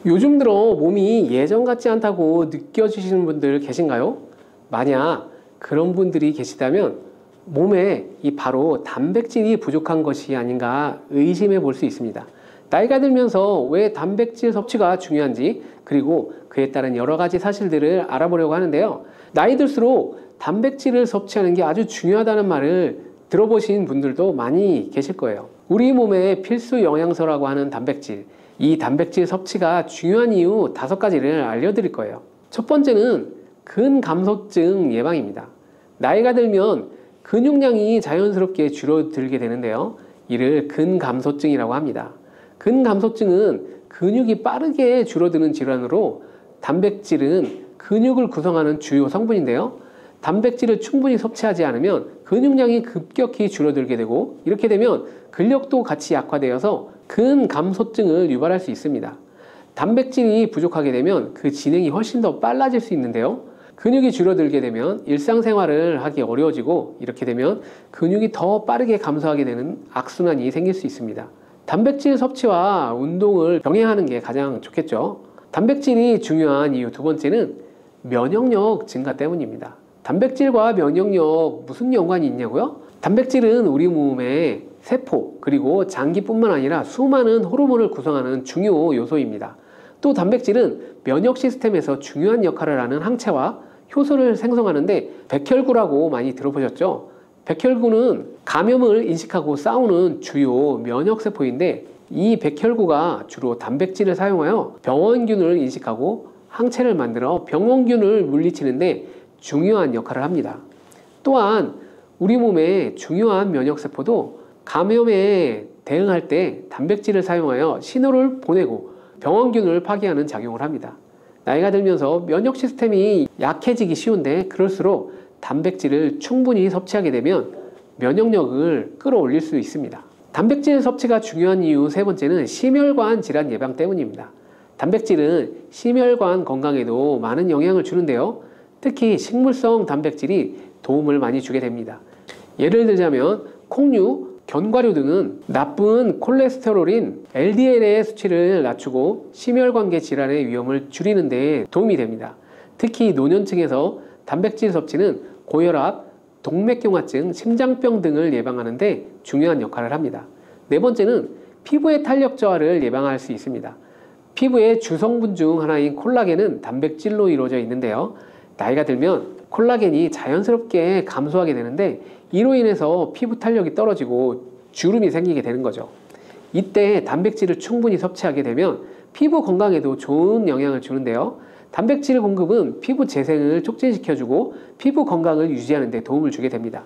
요즘 들어 몸이 예전 같지 않다고 느껴지시는 분들 계신가요? 만약 그런 분들이 계시다면 몸에 이 바로 단백질이 부족한 것이 아닌가 의심해 볼 수 있습니다. 나이가 들면서 왜 단백질 섭취가 중요한지, 그리고 그에 따른 여러 가지 사실들을 알아보려고 하는데요. 나이 들수록 단백질을 섭취하는 게 아주 중요하다는 말을 들어보신 분들도 많이 계실 거예요. 우리 몸의 필수 영양소라고 하는 단백질, 이 단백질 섭취가 중요한 이유 5가지를 알려드릴 거예요. 첫 번째는 근감소증 예방입니다. 나이가 들면 근육량이 자연스럽게 줄어들게 되는데요. 이를 근감소증이라고 합니다. 근감소증은 근육이 빠르게 줄어드는 질환으로, 단백질은 근육을 구성하는 주요 성분인데요. 단백질을 충분히 섭취하지 않으면 근육량이 급격히 줄어들게 되고, 이렇게 되면 근력도 같이 약화되어서 근감소증을 유발할 수 있습니다. 단백질이 부족하게 되면 그 진행이 훨씬 더 빨라질 수 있는데요. 근육이 줄어들게 되면 일상생활을 하기 어려워지고, 이렇게 되면 근육이 더 빠르게 감소하게 되는 악순환이 생길 수 있습니다. 단백질 섭취와 운동을 병행하는 게 가장 좋겠죠. 단백질이 중요한 이유 2번째는 면역력 증가 때문입니다. 단백질과 면역력 무슨 연관이 있냐고요? 단백질은 우리 몸의 세포 그리고 장기뿐만 아니라 수많은 호르몬을 구성하는 중요 요소입니다. 또 단백질은 면역 시스템에서 중요한 역할을 하는 항체와 효소를 생성하는데 백혈구라고 많이 들어보셨죠? 백혈구는 감염을 인식하고 싸우는 주요 면역세포인데, 이 백혈구가 주로 단백질을 사용하여 병원균을 인식하고 항체를 만들어 병원균을 물리치는데 중요한 역할을 합니다. 또한 우리 몸의 중요한 면역세포도 감염에 대응할 때 단백질을 사용하여 신호를 보내고 병원균을 파괴하는 작용을 합니다. 나이가 들면서 면역 시스템이 약해지기 쉬운데, 그럴수록 단백질을 충분히 섭취하게 되면 면역력을 끌어올릴 수 있습니다. 단백질 섭취가 중요한 이유 3번째는 심혈관 질환 예방 때문입니다. 단백질은 심혈관 건강에도 많은 영향을 주는데요. 특히 식물성 단백질이 도움을 많이 주게 됩니다. 예를 들자면 콩류, 견과류 등은 나쁜 콜레스테롤인 LDL의 수치를 낮추고 심혈관계 질환의 위험을 줄이는 데 도움이 됩니다. 특히 노년층에서 단백질 섭취는 고혈압, 동맥경화증, 심장병 등을 예방하는 데 중요한 역할을 합니다. 4번째는 피부의 탄력 저하를 예방할 수 있습니다. 피부의 주성분 중 하나인 콜라겐은 단백질로 이루어져 있는데요. 나이가 들면 콜라겐이 자연스럽게 감소하게 되는데, 이로 인해서 피부 탄력이 떨어지고 주름이 생기게 되는 거죠. 이때 단백질을 충분히 섭취하게 되면 피부 건강에도 좋은 영향을 주는데요. 단백질 공급은 피부 재생을 촉진시켜주고 피부 건강을 유지하는 데 도움을 주게 됩니다.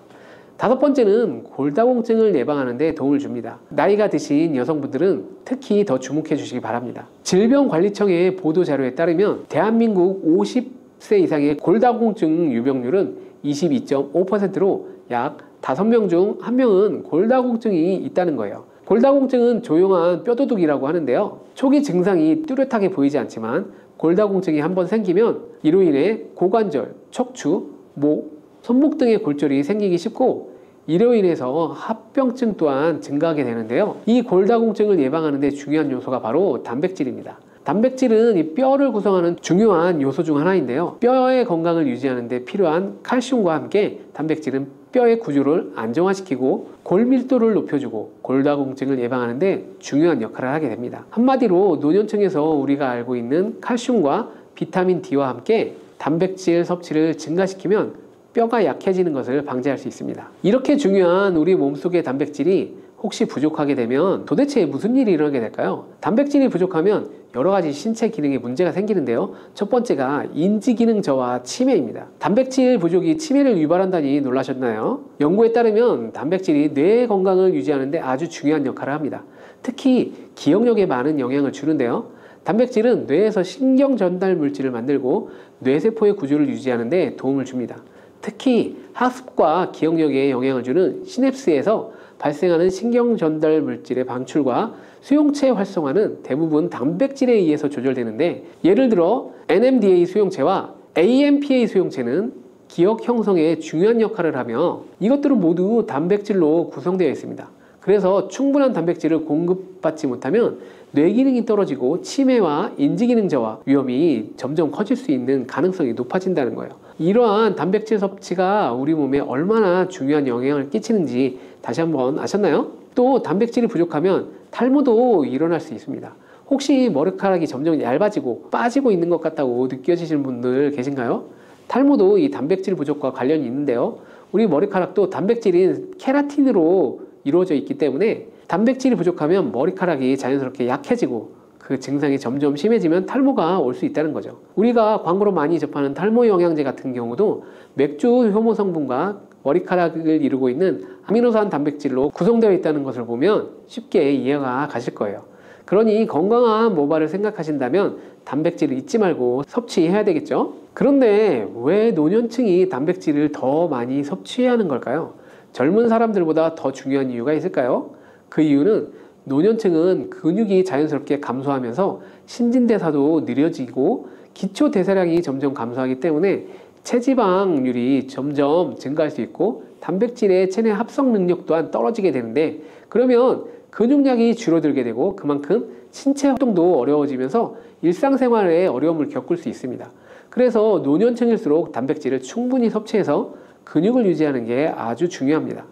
5번째는 골다공증을 예방하는 데 도움을 줍니다. 나이가 드신 여성분들은 특히 더 주목해 주시기 바랍니다. 질병관리청의 보도자료에 따르면 대한민국 50세 이상의 골다공증 유병률은 22.5%로 약 5명 중 1명은 골다공증이 있다는 거예요. 골다공증은 조용한 뼈도둑이라고 하는데요. 초기 증상이 뚜렷하게 보이지 않지만 골다공증이 한번 생기면 이로 인해 고관절, 척추, 목, 손목 등의 골절이 생기기 쉽고, 이로 인해서 합병증 또한 증가하게 되는데요. 이 골다공증을 예방하는 데 중요한 요소가 바로 단백질입니다. 단백질은 이 뼈를 구성하는 중요한 요소 중 하나인데요. 뼈의 건강을 유지하는 데 필요한 칼슘과 함께 단백질은 뼈의 구조를 안정화시키고 골밀도를 높여주고 골다공증을 예방하는 데 중요한 역할을 하게 됩니다. 한마디로 노년층에서 우리가 알고 있는 칼슘과 비타민 D와 함께 단백질 섭취를 증가시키면 뼈가 약해지는 것을 방지할 수 있습니다. 이렇게 중요한 우리 몸속의 단백질이 혹시 부족하게 되면 도대체 무슨 일이 일어나게 될까요? 단백질이 부족하면 여러 가지 신체 기능에 문제가 생기는데요. 첫 번째가 인지 기능 저하 치매입니다. 단백질 부족이 치매를 유발한다니 놀라셨나요? 연구에 따르면 단백질이 뇌 건강을 유지하는 데 아주 중요한 역할을 합니다. 특히 기억력에 많은 영향을 주는데요. 단백질은 뇌에서 신경 전달 물질을 만들고 뇌세포의 구조를 유지하는 데 도움을 줍니다. 특히 학습과 기억력에 영향을 주는 시냅스에서 발생하는 신경 전달 물질의 방출과 수용체 활성화는 대부분 단백질에 의해서 조절되는데, 예를 들어 NMDA 수용체와 AMPA 수용체는 기억 형성에 중요한 역할을 하며 이것들은 모두 단백질로 구성되어 있습니다. 그래서 충분한 단백질을 공급받지 못하면 뇌 기능이 떨어지고 치매와 인지 기능 저하 위험이 점점 커질 수 있는 가능성이 높아진다는 거예요. 이러한 단백질 섭취가 우리 몸에 얼마나 중요한 영향을 끼치는지 다시 한번 아셨나요? 또 단백질이 부족하면 탈모도 일어날 수 있습니다. 혹시 머리카락이 점점 얇아지고 빠지고 있는 것 같다고 느껴지시는 분들 계신가요? 탈모도 이 단백질 부족과 관련이 있는데요. 우리 머리카락도 단백질인 케라틴으로 이루어져 있기 때문에 단백질이 부족하면 머리카락이 자연스럽게 약해지고 그 증상이 점점 심해지면 탈모가 올 수 있다는 거죠. 우리가 광고로 많이 접하는 탈모 영양제 같은 경우도 맥주 효모 성분과 머리카락을 이루고 있는 아미노산 단백질로 구성되어 있다는 것을 보면 쉽게 이해가 가실 거예요. 그러니 건강한 모발을 생각하신다면 단백질을 잊지 말고 섭취해야 되겠죠. 그런데 왜 노년층이 단백질을 더 많이 섭취해야 하는 걸까요? 젊은 사람들보다 더 중요한 이유가 있을까요? 그 이유는 노년층은 근육이 자연스럽게 감소하면서 신진대사도 느려지고 기초대사량이 점점 감소하기 때문에 체지방률이 점점 증가할 수 있고 단백질의 체내 합성 능력 또한 떨어지게 되는데, 그러면 근육량이 줄어들게 되고 그만큼 신체 활동도 어려워지면서 일상생활에 어려움을 겪을 수 있습니다. 그래서 노년층일수록 단백질을 충분히 섭취해서 근육을 유지하는 게 아주 중요합니다.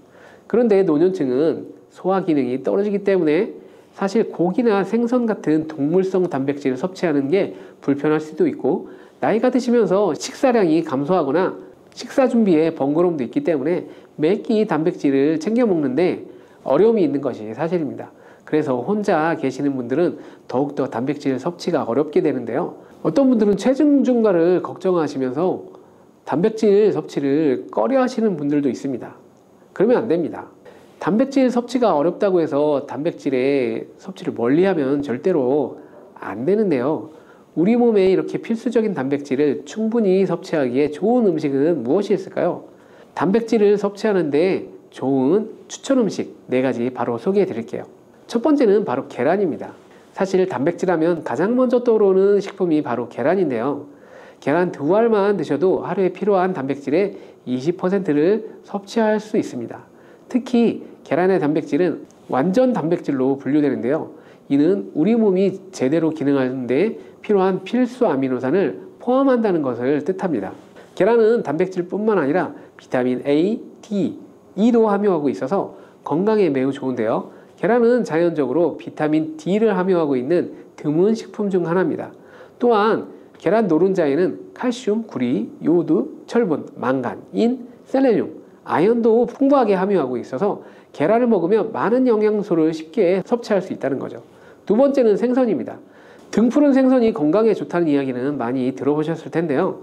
그런데 노년층은 소화 기능이 떨어지기 때문에 사실 고기나 생선 같은 동물성 단백질을 섭취하는 게 불편할 수도 있고, 나이가 드시면서 식사량이 감소하거나 식사 준비에 번거로움도 있기 때문에 매끼 단백질을 챙겨 먹는데 어려움이 있는 것이 사실입니다. 그래서 혼자 계시는 분들은 더욱더 단백질 섭취가 어렵게 되는데요. 어떤 분들은 체중 증가를 걱정하시면서 단백질 섭취를 꺼려 하시는 분들도 있습니다. 그러면 안 됩니다. 단백질 섭취가 어렵다고 해서 단백질의 섭취를 멀리하면 절대로 안 되는데요. 우리 몸에 이렇게 필수적인 단백질을 충분히 섭취하기에 좋은 음식은 무엇이 있을까요? 단백질을 섭취하는데 좋은 추천 음식 4가지 바로 소개해 드릴게요. 첫 번째는 바로 계란입니다. 사실 단백질 하면 가장 먼저 떠오르는 식품이 바로 계란인데요. 계란 2알만 드셔도 하루에 필요한 단백질의 20%를 섭취할 수 있습니다. 특히 계란의 단백질은 완전 단백질로 분류되는데요. 이는 우리 몸이 제대로 기능하는데 필요한 필수 아미노산을 포함한다는 것을 뜻합니다. 계란은 단백질뿐만 아니라 비타민 A, D, E도 함유하고 있어서 건강에 매우 좋은데요. 계란은 자연적으로 비타민 D를 함유하고 있는 드문 식품 중 하나입니다. 또한 계란 노른자에는 칼슘, 구리, 요오드, 철분, 망간, 인, 셀레늄, 아연도 풍부하게 함유하고 있어서 계란을 먹으면 많은 영양소를 쉽게 섭취할 수 있다는 거죠. 두 번째는 생선입니다. 등푸른 생선이 건강에 좋다는 이야기는 많이 들어보셨을 텐데요.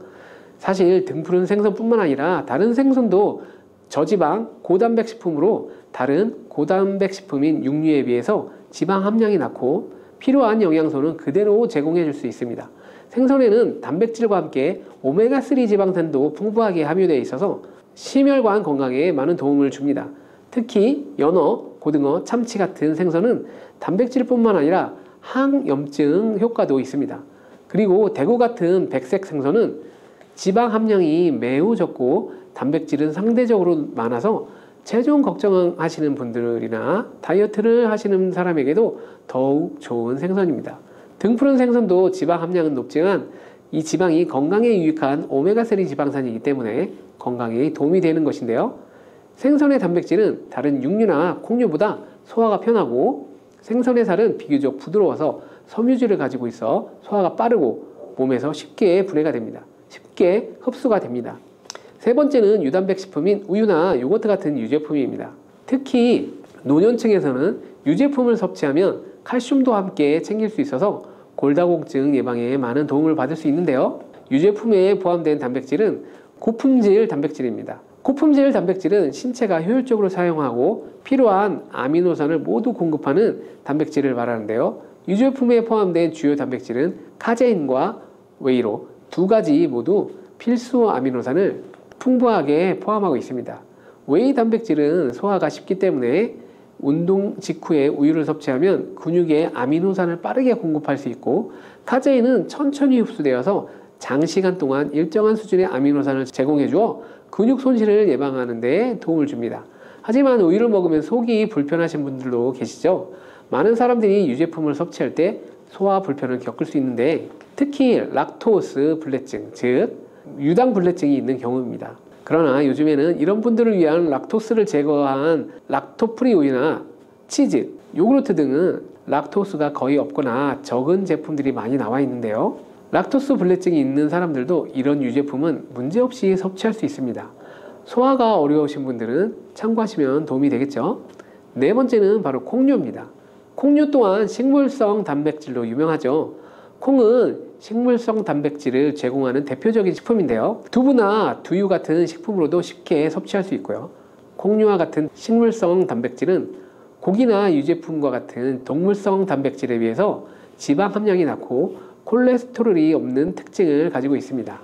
사실 등푸른 생선뿐만 아니라 다른 생선도 저지방, 고단백 식품으로 다른 고단백 식품인 육류에 비해서 지방 함량이 낮고 필요한 영양소는 그대로 제공해 줄 수 있습니다. 생선에는 단백질과 함께 오메가3 지방산도 풍부하게 함유되어 있어서 심혈관 건강에 많은 도움을 줍니다. 특히 연어, 고등어, 참치 같은 생선은 단백질뿐만 아니라 항염증 효과도 있습니다. 그리고 대구 같은 백색 생선은 지방 함량이 매우 적고 단백질은 상대적으로 많아서 체중 걱정하시는 분들이나 다이어트를 하시는 사람에게도 더욱 좋은 생선입니다. 등푸른 생선도 지방 함량은 높지만 이 지방이 건강에 유익한 오메가3 지방산이기 때문에 건강에 도움이 되는 것인데요. 생선의 단백질은 다른 육류나 콩류보다 소화가 편하고 생선의 살은 비교적 부드러워서 섬유질을 가지고 있어 소화가 빠르고 몸에서 쉽게 분해가 됩니다. 쉽게 흡수가 됩니다. 세 번째는 유단백 식품인 우유나 요거트 같은 유제품입니다. 특히 노년층에서는 유제품을 섭취하면 칼슘도 함께 챙길 수 있어서 골다공증 예방에 많은 도움을 받을 수 있는데요. 유제품에 포함된 단백질은 고품질 단백질입니다. 고품질 단백질은 신체가 효율적으로 사용하고 필요한 아미노산을 모두 공급하는 단백질을 말하는데요. 유제품에 포함된 주요 단백질은 카제인과 웨이로 2가지 모두 필수 아미노산을 풍부하게 포함하고 있습니다. 웨이 단백질은 소화가 쉽기 때문에 운동 직후에 우유를 섭취하면 근육에 아미노산을 빠르게 공급할 수 있고, 카제인은 천천히 흡수되어서 장시간 동안 일정한 수준의 아미노산을 제공해 주어 근육 손실을 예방하는 데 도움을 줍니다. 하지만 우유를 먹으면 속이 불편하신 분들도 계시죠? 많은 사람들이 유제품을 섭취할 때 소화 불편을 겪을 수 있는데 특히 락토스 불내증, 즉 유당 불내증이 있는 경우입니다. 그러나 요즘에는 이런 분들을 위한 락토스를 제거한 락토프리 우유나 치즈, 요구르트 등은 락토스가 거의 없거나 적은 제품들이 많이 나와 있는데요. 락토스 불내증이 있는 사람들도 이런 유제품은 문제없이 섭취할 수 있습니다. 소화가 어려우신 분들은 참고하시면 도움이 되겠죠. 네 번째는 바로 콩류입니다. 콩류 또한 식물성 단백질로 유명하죠. 콩은 식물성 단백질을 제공하는 대표적인 식품인데요. 두부나 두유 같은 식품으로도 쉽게 섭취할 수 있고요. 콩류와 같은 식물성 단백질은 고기나 유제품과 같은 동물성 단백질에 비해서 지방 함량이 낮고 콜레스테롤이 없는 특징을 가지고 있습니다.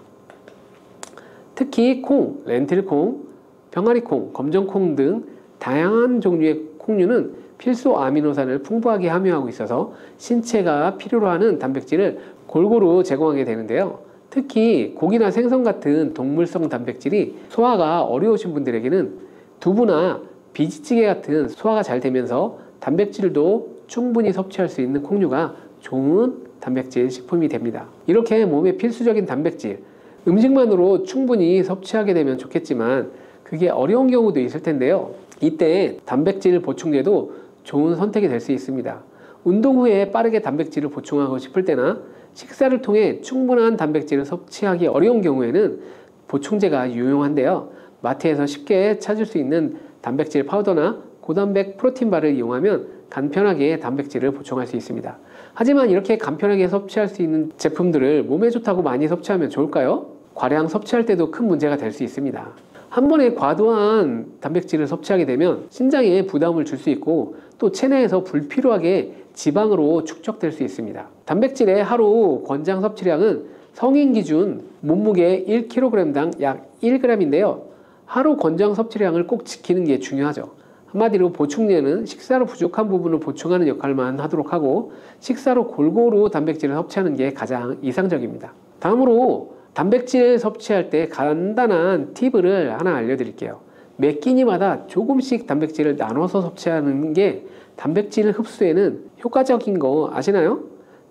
특히 콩, 렌틸콩, 병아리콩, 검정콩 등 다양한 종류의 콩류는 필수 아미노산을 풍부하게 함유하고 있어서 신체가 필요로 하는 단백질을 골고루 제공하게 되는데요. 특히 고기나 생선 같은 동물성 단백질이 소화가 어려우신 분들에게는 두부나 비지찌개 같은 소화가 잘 되면서 단백질도 충분히 섭취할 수 있는 콩류가 좋은 단백질 식품이 됩니다. 이렇게 몸에 필수적인 단백질, 음식만으로 충분히 섭취하게 되면 좋겠지만 그게 어려운 경우도 있을 텐데요. 이때 단백질 보충제도 좋은 선택이 될 수 있습니다. 운동 후에 빠르게 단백질을 보충하고 싶을 때나 식사를 통해 충분한 단백질을 섭취하기 어려운 경우에는 보충제가 유용한데요. 마트에서 쉽게 찾을 수 있는 단백질 파우더나 고단백 프로틴바를 이용하면 간편하게 단백질을 보충할 수 있습니다. 하지만 이렇게 간편하게 섭취할 수 있는 제품들을 몸에 좋다고 많이 섭취하면 좋을까요? 과량 섭취할 때도 큰 문제가 될 수 있습니다. 한 번에 과도한 단백질을 섭취하게 되면 신장에 부담을 줄 수 있고 또 체내에서 불필요하게 지방으로 축적될 수 있습니다. 단백질의 하루 권장 섭취량은 성인 기준 몸무게 1kg당 약 1g인데요. 하루 권장 섭취량을 꼭 지키는 게 중요하죠. 한마디로 보충제는 식사로 부족한 부분을 보충하는 역할만 하도록 하고 식사로 골고루 단백질을 섭취하는 게 가장 이상적입니다. 다음으로 단백질 섭취할 때 간단한 팁을 하나 알려드릴게요. 매 끼니마다 조금씩 단백질을 나눠서 섭취하는 게 단백질 흡수에는 효과적인 거 아시나요?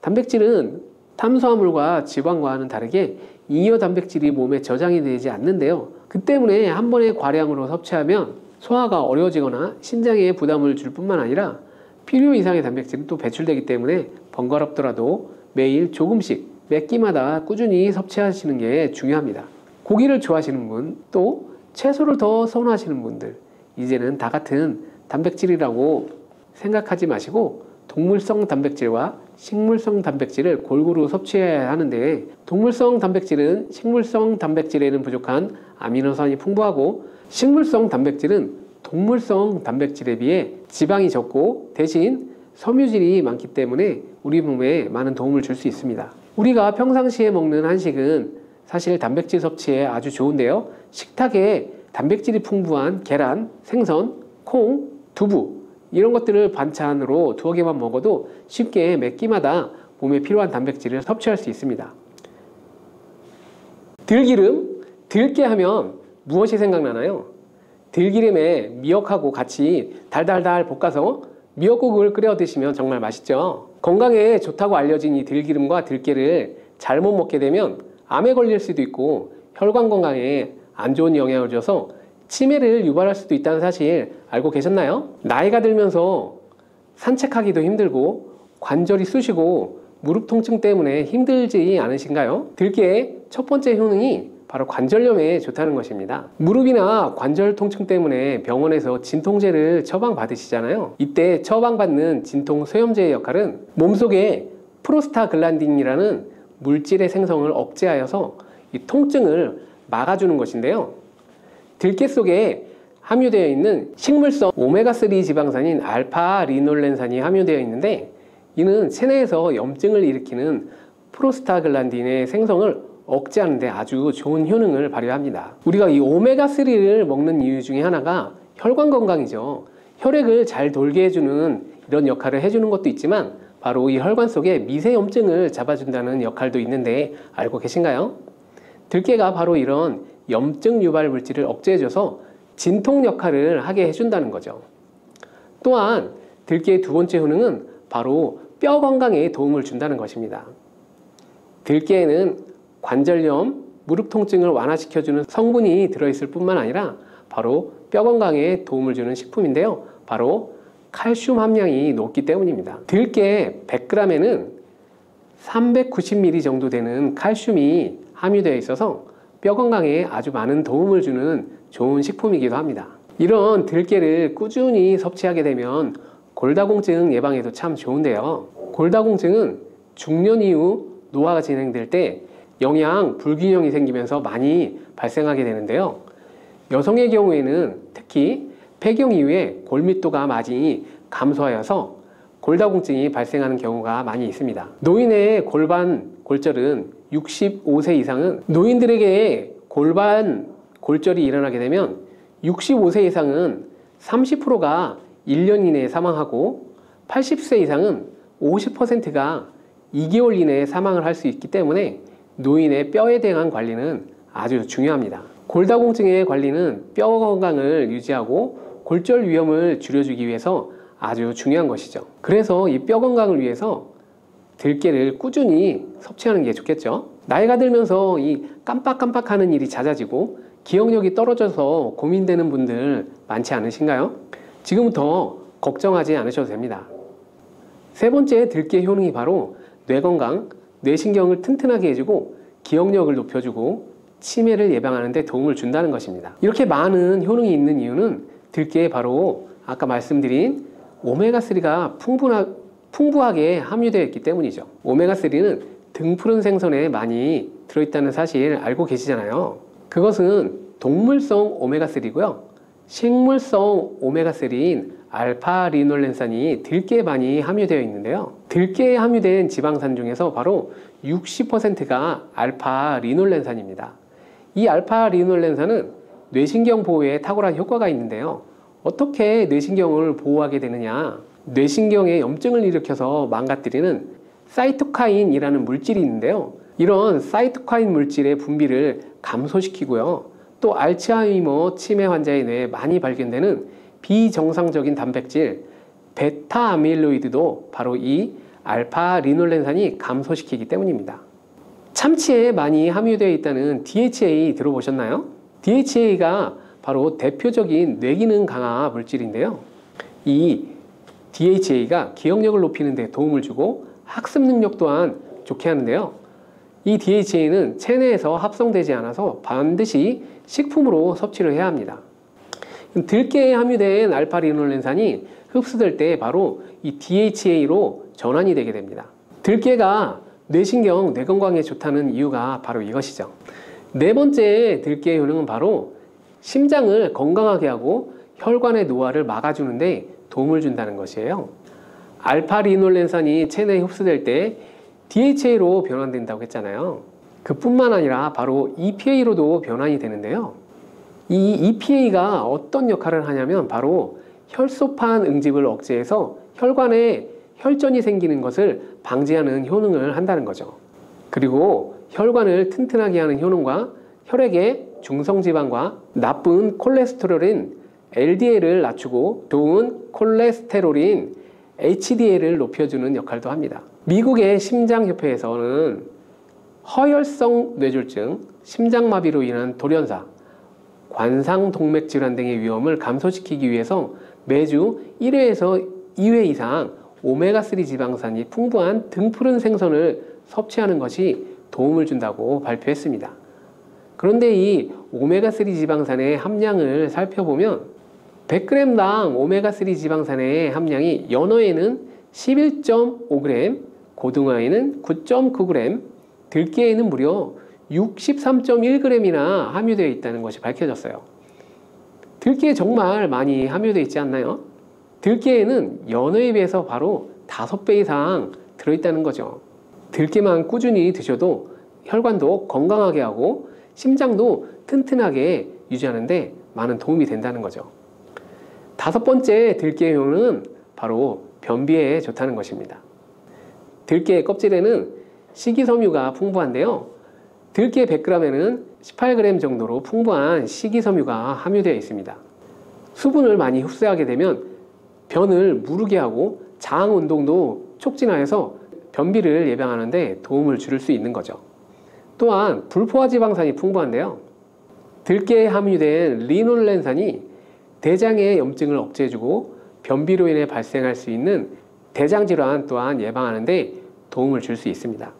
단백질은 탄수화물과 지방과는 다르게 잉여 단백질이 몸에 저장이 되지 않는데요. 그 때문에 한 번에 과량으로 섭취하면 소화가 어려워지거나 신장에 부담을 줄 뿐만 아니라 필요 이상의 단백질이 또 배출되기 때문에 번거롭더라도 매일 조금씩 매 끼마다 꾸준히 섭취하시는 게 중요합니다. 고기를 좋아하시는 분, 또 채소를 더 선호하시는 분들, 이제는 다 같은 단백질이라고 생각하지 마시고 동물성 단백질과 식물성 단백질을 골고루 섭취해야 하는데, 동물성 단백질은 식물성 단백질에는 부족한 아미노산이 풍부하고 식물성 단백질은 동물성 단백질에 비해 지방이 적고 대신 섬유질이 많기 때문에 우리 몸에 많은 도움을 줄 수 있습니다. 우리가 평상시에 먹는 한식은 사실 단백질 섭취에 아주 좋은데요. 식탁에 단백질이 풍부한 계란, 생선, 콩, 두부 이런 것들을 반찬으로 두어 개만 먹어도 쉽게 매 끼마다 몸에 필요한 단백질을 섭취할 수 있습니다. 들기름, 들깨 하면 무엇이 생각나나요? 들기름에 미역하고 같이 달달달 볶아서 미역국을 끓여 드시면 정말 맛있죠. 건강에 좋다고 알려진 이 들기름과 들깨를 잘못 먹게 되면 암에 걸릴 수도 있고 혈관 건강에 안 좋은 영향을 줘서 치매를 유발할 수도 있다는 사실 알고 계셨나요? 나이가 들면서 산책하기도 힘들고 관절이 쑤시고 무릎 통증 때문에 힘들지 않으신가요? 들깨의 첫 번째 효능이 바로 관절염에 좋다는 것입니다. 무릎이나 관절 통증 때문에 병원에서 진통제를 처방받으시잖아요. 이때 처방받는 진통 소염제의 역할은 몸속에 프로스타글란딘이라는 물질의 생성을 억제하여서 이 통증을 막아주는 것인데요. 들깨 속에 함유되어 있는 식물성 오메가3 지방산인 알파리놀렌산이 함유되어 있는데, 이는 체내에서 염증을 일으키는 프로스타글란딘의 생성을 억제하는 데 아주 좋은 효능을 발휘합니다. 우리가 이 오메가3를 먹는 이유 중에 하나가 혈관 건강이죠. 혈액을 잘 돌게 해주는 이런 역할을 해주는 것도 있지만 바로 이 혈관 속에 미세염증을 잡아준다는 역할도 있는데 알고 계신가요? 들깨가 바로 이런 염증 유발 물질을 억제해줘서 진통 역할을 하게 해준다는 거죠. 또한 들깨의 두 번째 효능은 바로 뼈 건강에 도움을 준다는 것입니다. 들깨에는 관절염, 무릎 통증을 완화시켜주는 성분이 들어있을 뿐만 아니라 바로 뼈 건강에 도움을 주는 식품인데요. 바로 칼슘 함량이 높기 때문입니다. 들깨 100g에는 390mg 정도 되는 칼슘이 함유되어 있어서 뼈 건강에 아주 많은 도움을 주는 좋은 식품이기도 합니다. 이런 들깨를 꾸준히 섭취하게 되면 골다공증 예방에도 참 좋은데요. 골다공증은 중년 이후 노화가 진행될 때 영양 불균형이 생기면서 많이 발생하게 되는데요. 여성의 경우에는 특히 폐경 이후에 골밀도가 많이 감소하여서 골다공증이 발생하는 경우가 많이 있습니다. 노인의 골반 골절은 65세 이상은 노인들에게 골반 골절이 일어나게 되면 65세 이상은 30%가 1년 이내에 사망하고 80세 이상은 50%가 2개월 이내에 사망을 할 수 있기 때문에 노인의 뼈에 대한 관리는 아주 중요합니다. 골다공증의 관리는 뼈 건강을 유지하고 골절 위험을 줄여주기 위해서 아주 중요한 것이죠. 그래서 이 뼈 건강을 위해서 들깨를 꾸준히 섭취하는 게 좋겠죠. 나이가 들면서 이 깜빡깜빡하는 일이 잦아지고 기억력이 떨어져서 고민되는 분들 많지 않으신가요? 지금부터 걱정하지 않으셔도 됩니다. 세 번째 들깨 효능이 바로 뇌 건강, 뇌신경을 튼튼하게 해주고 기억력을 높여주고 치매를 예방하는 데 도움을 준다는 것입니다. 이렇게 많은 효능이 있는 이유는 들깨에 바로 아까 말씀드린 오메가3가 풍부하게 함유되어 있기 때문이죠. 오메가3는 등푸른 생선에 많이 들어있다는 사실 알고 계시잖아요. 그것은 동물성 오메가3고요. 식물성 오메가3인 알파리놀렌산이 들깨에 많이 함유되어 있는데요. 들깨에 함유된 지방산 중에서 바로 60%가 알파리놀렌산입니다. 이 알파리놀렌산은 뇌신경 보호에 탁월한 효과가 있는데요. 어떻게 뇌신경을 보호하게 되느냐? 뇌신경에 염증을 일으켜서 망가뜨리는 사이토카인이라는 물질이 있는데요. 이런 사이토카인 물질의 분비를 감소시키고요. 또 알츠하이머 치매 환자의 뇌에 많이 발견되는 비정상적인 단백질 베타 아밀로이드도 바로 이 알파리놀렌산이 감소시키기 때문입니다. 참치에 많이 함유되어 있다는 DHA 들어보셨나요? DHA가 바로 대표적인 뇌기능 강화 물질인데요. 이 DHA가 기억력을 높이는 데 도움을 주고 학습 능력 또한 좋게 하는데요. 이 DHA는 체내에서 합성되지 않아서 반드시 식품으로 섭취를 해야 합니다. 들깨에 함유된 알파리놀렌산이 흡수될 때 바로 이 DHA로 전환이 되게 됩니다. 들깨가 뇌신경, 뇌 건강에 좋다는 이유가 바로 이것이죠. 네 번째 들깨의 효능은 바로 심장을 건강하게 하고 혈관의 노화를 막아주는데 도움을 준다는 것이에요. 알파리놀렌산이 체내에 흡수될 때 DHA로 변환된다고 했잖아요. 그뿐만 아니라 바로 EPA로도 변환이 되는데요. 이 EPA가 어떤 역할을 하냐면 바로 혈소판 응집을 억제해서 혈관에 혈전이 생기는 것을 방지하는 효능을 한다는 거죠. 그리고 혈관을 튼튼하게 하는 효능과 혈액의 중성지방과 나쁜 콜레스테롤인 LDL을 낮추고 좋은 콜레스테롤인 HDL을 높여주는 역할도 합니다. 미국의 심장협회에서는 허혈성 뇌졸중, 심장마비로 인한 돌연사, 관상동맥 질환 등의 위험을 감소시키기 위해서 매주 1회에서 2회 이상 오메가3 지방산이 풍부한 등푸른 생선을 섭취하는 것이 도움을 준다고 발표했습니다. 그런데 이 오메가3 지방산의 함량을 살펴보면 100g당 오메가3 지방산의 함량이 연어에는 11.5g, 고등어에는 9.9g, 들깨에는 무려 63.1g이나 함유되어 있다는 것이 밝혀졌어요. 들깨에 정말 많이 함유되어 있지 않나요? 들깨에는 연어에 비해서 바로 5배 이상 들어있다는 거죠. 들깨만 꾸준히 드셔도 혈관도 건강하게 하고 심장도 튼튼하게 유지하는데 많은 도움이 된다는 거죠. 5번째 들깨의 효능은 바로 변비에 좋다는 것입니다. 들깨의 껍질에는 식이섬유가 풍부한데요. 들깨 100g에는 18g 정도로 풍부한 식이섬유가 함유되어 있습니다. 수분을 많이 흡수하게 되면 변을 무르게 하고 장 운동도 촉진하여서 변비를 예방하는 데 도움을 줄 수 있는 거죠. 또한 불포화 지방산이 풍부한데요. 들깨에 함유된 리놀렌산이 대장의 염증을 억제해주고 변비로 인해 발생할 수 있는 대장질환 또한 예방하는 데 도움을 줄 수 있습니다.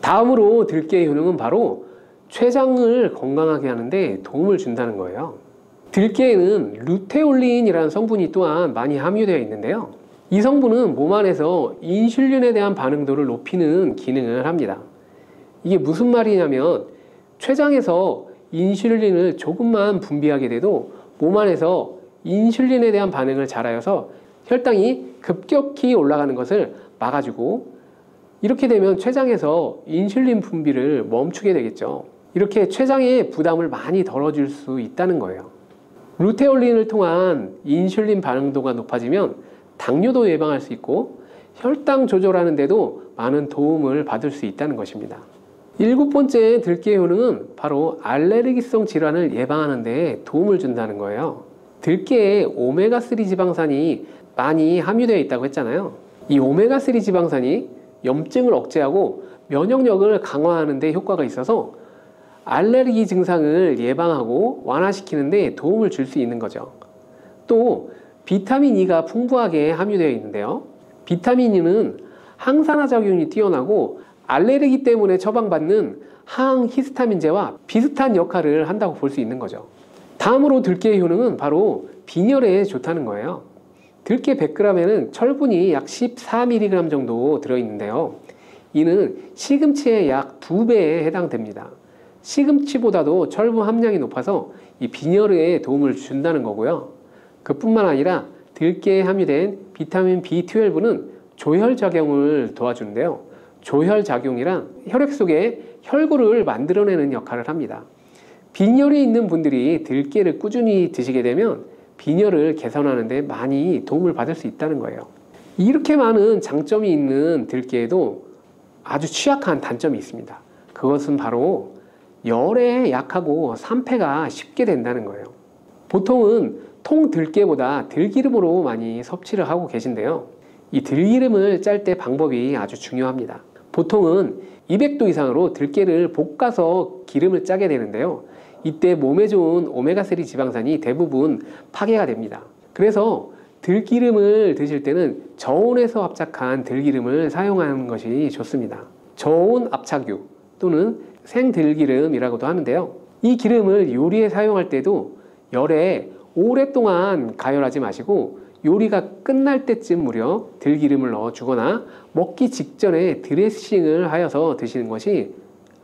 다음으로 들깨의 효능은 바로 췌장을 건강하게 하는데 도움을 준다는 거예요. 들깨에는 루테올린이라는 성분이 또한 많이 함유되어 있는데요. 이 성분은 몸 안에서 인슐린에 대한 반응도를 높이는 기능을 합니다. 이게 무슨 말이냐면 췌장에서 인슐린을 조금만 분비하게 돼도 몸 안에서 인슐린에 대한 반응을 잘하여서 혈당이 급격히 올라가는 것을 막아주고, 이렇게 되면 췌장에서 인슐린 분비를 멈추게 되겠죠. 이렇게 췌장의 부담을 많이 덜어줄 수 있다는 거예요. 루테올린을 통한 인슐린 반응도가 높아지면 당뇨도 예방할 수 있고 혈당 조절하는 데도 많은 도움을 받을 수 있다는 것입니다. 7번째 들깨의 효능은 바로 알레르기성 질환을 예방하는 데 도움을 준다는 거예요. 들깨에 오메가3 지방산이 많이 함유되어 있다고 했잖아요. 이 오메가3 지방산이 염증을 억제하고 면역력을 강화하는 데 효과가 있어서 알레르기 증상을 예방하고 완화시키는 데 도움을 줄 수 있는 거죠. 또 비타민 E가 풍부하게 함유되어 있는데요. 비타민 E는 항산화 작용이 뛰어나고 알레르기 때문에 처방받는 항히스타민제와 비슷한 역할을 한다고 볼 수 있는 거죠. 다음으로 들깨의 효능은 바로 빈혈에 좋다는 거예요. 들깨 100g에는 철분이 약 14mg 정도 들어있는데요. 이는 시금치의 약 2배에 해당됩니다. 시금치보다도 철분 함량이 높아서 이 빈혈에 도움을 준다는 거고요. 그뿐만 아니라 들깨에 함유된 비타민 B12는 조혈작용을 도와주는데요. 조혈작용이란 혈액 속에 혈구를 만들어내는 역할을 합니다. 빈혈이 있는 분들이 들깨를 꾸준히 드시게 되면 빈혈을 개선하는 데 많이 도움을 받을 수 있다는 거예요. 이렇게 많은 장점이 있는 들깨에도 아주 취약한 단점이 있습니다. 그것은 바로 열에 약하고 산패가 쉽게 된다는 거예요. 보통은 통들깨보다 들기름으로 많이 섭취를 하고 계신데요. 이 들기름을 짤 때 방법이 아주 중요합니다. 보통은 200도 이상으로 들깨를 볶아서 기름을 짜게 되는데요. 이때 몸에 좋은 오메가3 지방산이 대부분 파괴가 됩니다. 그래서 들기름을 드실 때는 저온에서 압착한 들기름을 사용하는 것이 좋습니다. 저온 압착유 또는 생들기름이라고도 하는데요. 이 기름을 요리에 사용할 때도 열에 오랫동안 가열하지 마시고 요리가 끝날 때쯤 무렵 들기름을 넣어 주거나 먹기 직전에 드레싱을 하여서 드시는 것이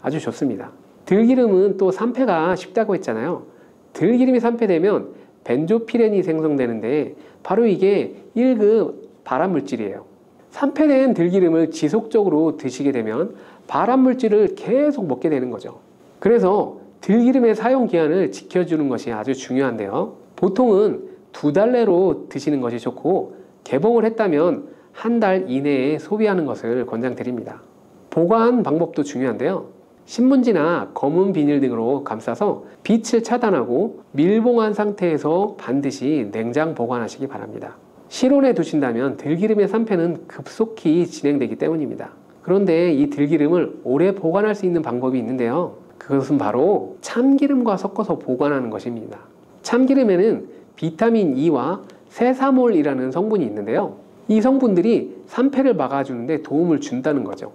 아주 좋습니다. 들기름은 또 산패가 쉽다고 했잖아요. 들기름이 산패되면 벤조피렌이 생성되는데 바로 이게 1급 발암물질이에요. 산패된 들기름을 지속적으로 드시게 되면 발암물질을 계속 먹게 되는 거죠. 그래서 들기름의 사용 기한을 지켜주는 것이 아주 중요한데요. 보통은 2달 내로 드시는 것이 좋고 개봉을 했다면 1달 이내에 소비하는 것을 권장드립니다. 보관 방법도 중요한데요. 신문지나 검은 비닐 등으로 감싸서 빛을 차단하고 밀봉한 상태에서 반드시 냉장 보관하시기 바랍니다. 실온에 두신다면 들기름의 산패는 급속히 진행되기 때문입니다. 그런데 이 들기름을 오래 보관할 수 있는 방법이 있는데요. 그것은 바로 참기름과 섞어서 보관하는 것입니다. 참기름에는 비타민 E와 세사몰이라는 성분이 있는데요. 이 성분들이 산패를 막아주는 데 도움을 준다는 거죠.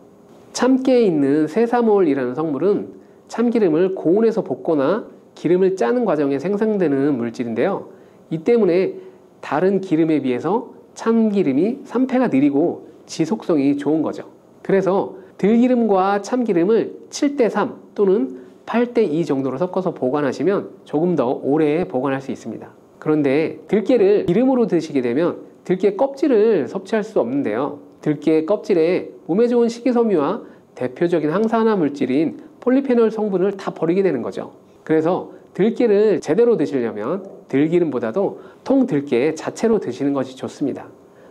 참깨에 있는 세사몰이라는 성분은 참기름을 고온에서 볶거나 기름을 짜는 과정에 생성되는 물질인데요. 이 때문에 다른 기름에 비해서 참기름이 산패가 느리고 지속성이 좋은 거죠. 그래서 들기름과 참기름을 7:3 또는 8:2 정도로 섞어서 보관하시면 조금 더 오래 보관할 수 있습니다. 그런데 들깨를 기름으로 드시게 되면 들깨 껍질을 섭취할 수 없는데요. 들깨 껍질에 몸에 좋은 식이섬유와 대표적인 항산화 물질인 폴리페놀 성분을 다 버리게 되는 거죠. 그래서 들깨를 제대로 드시려면 들기름보다도 통들깨 자체로 드시는 것이 좋습니다.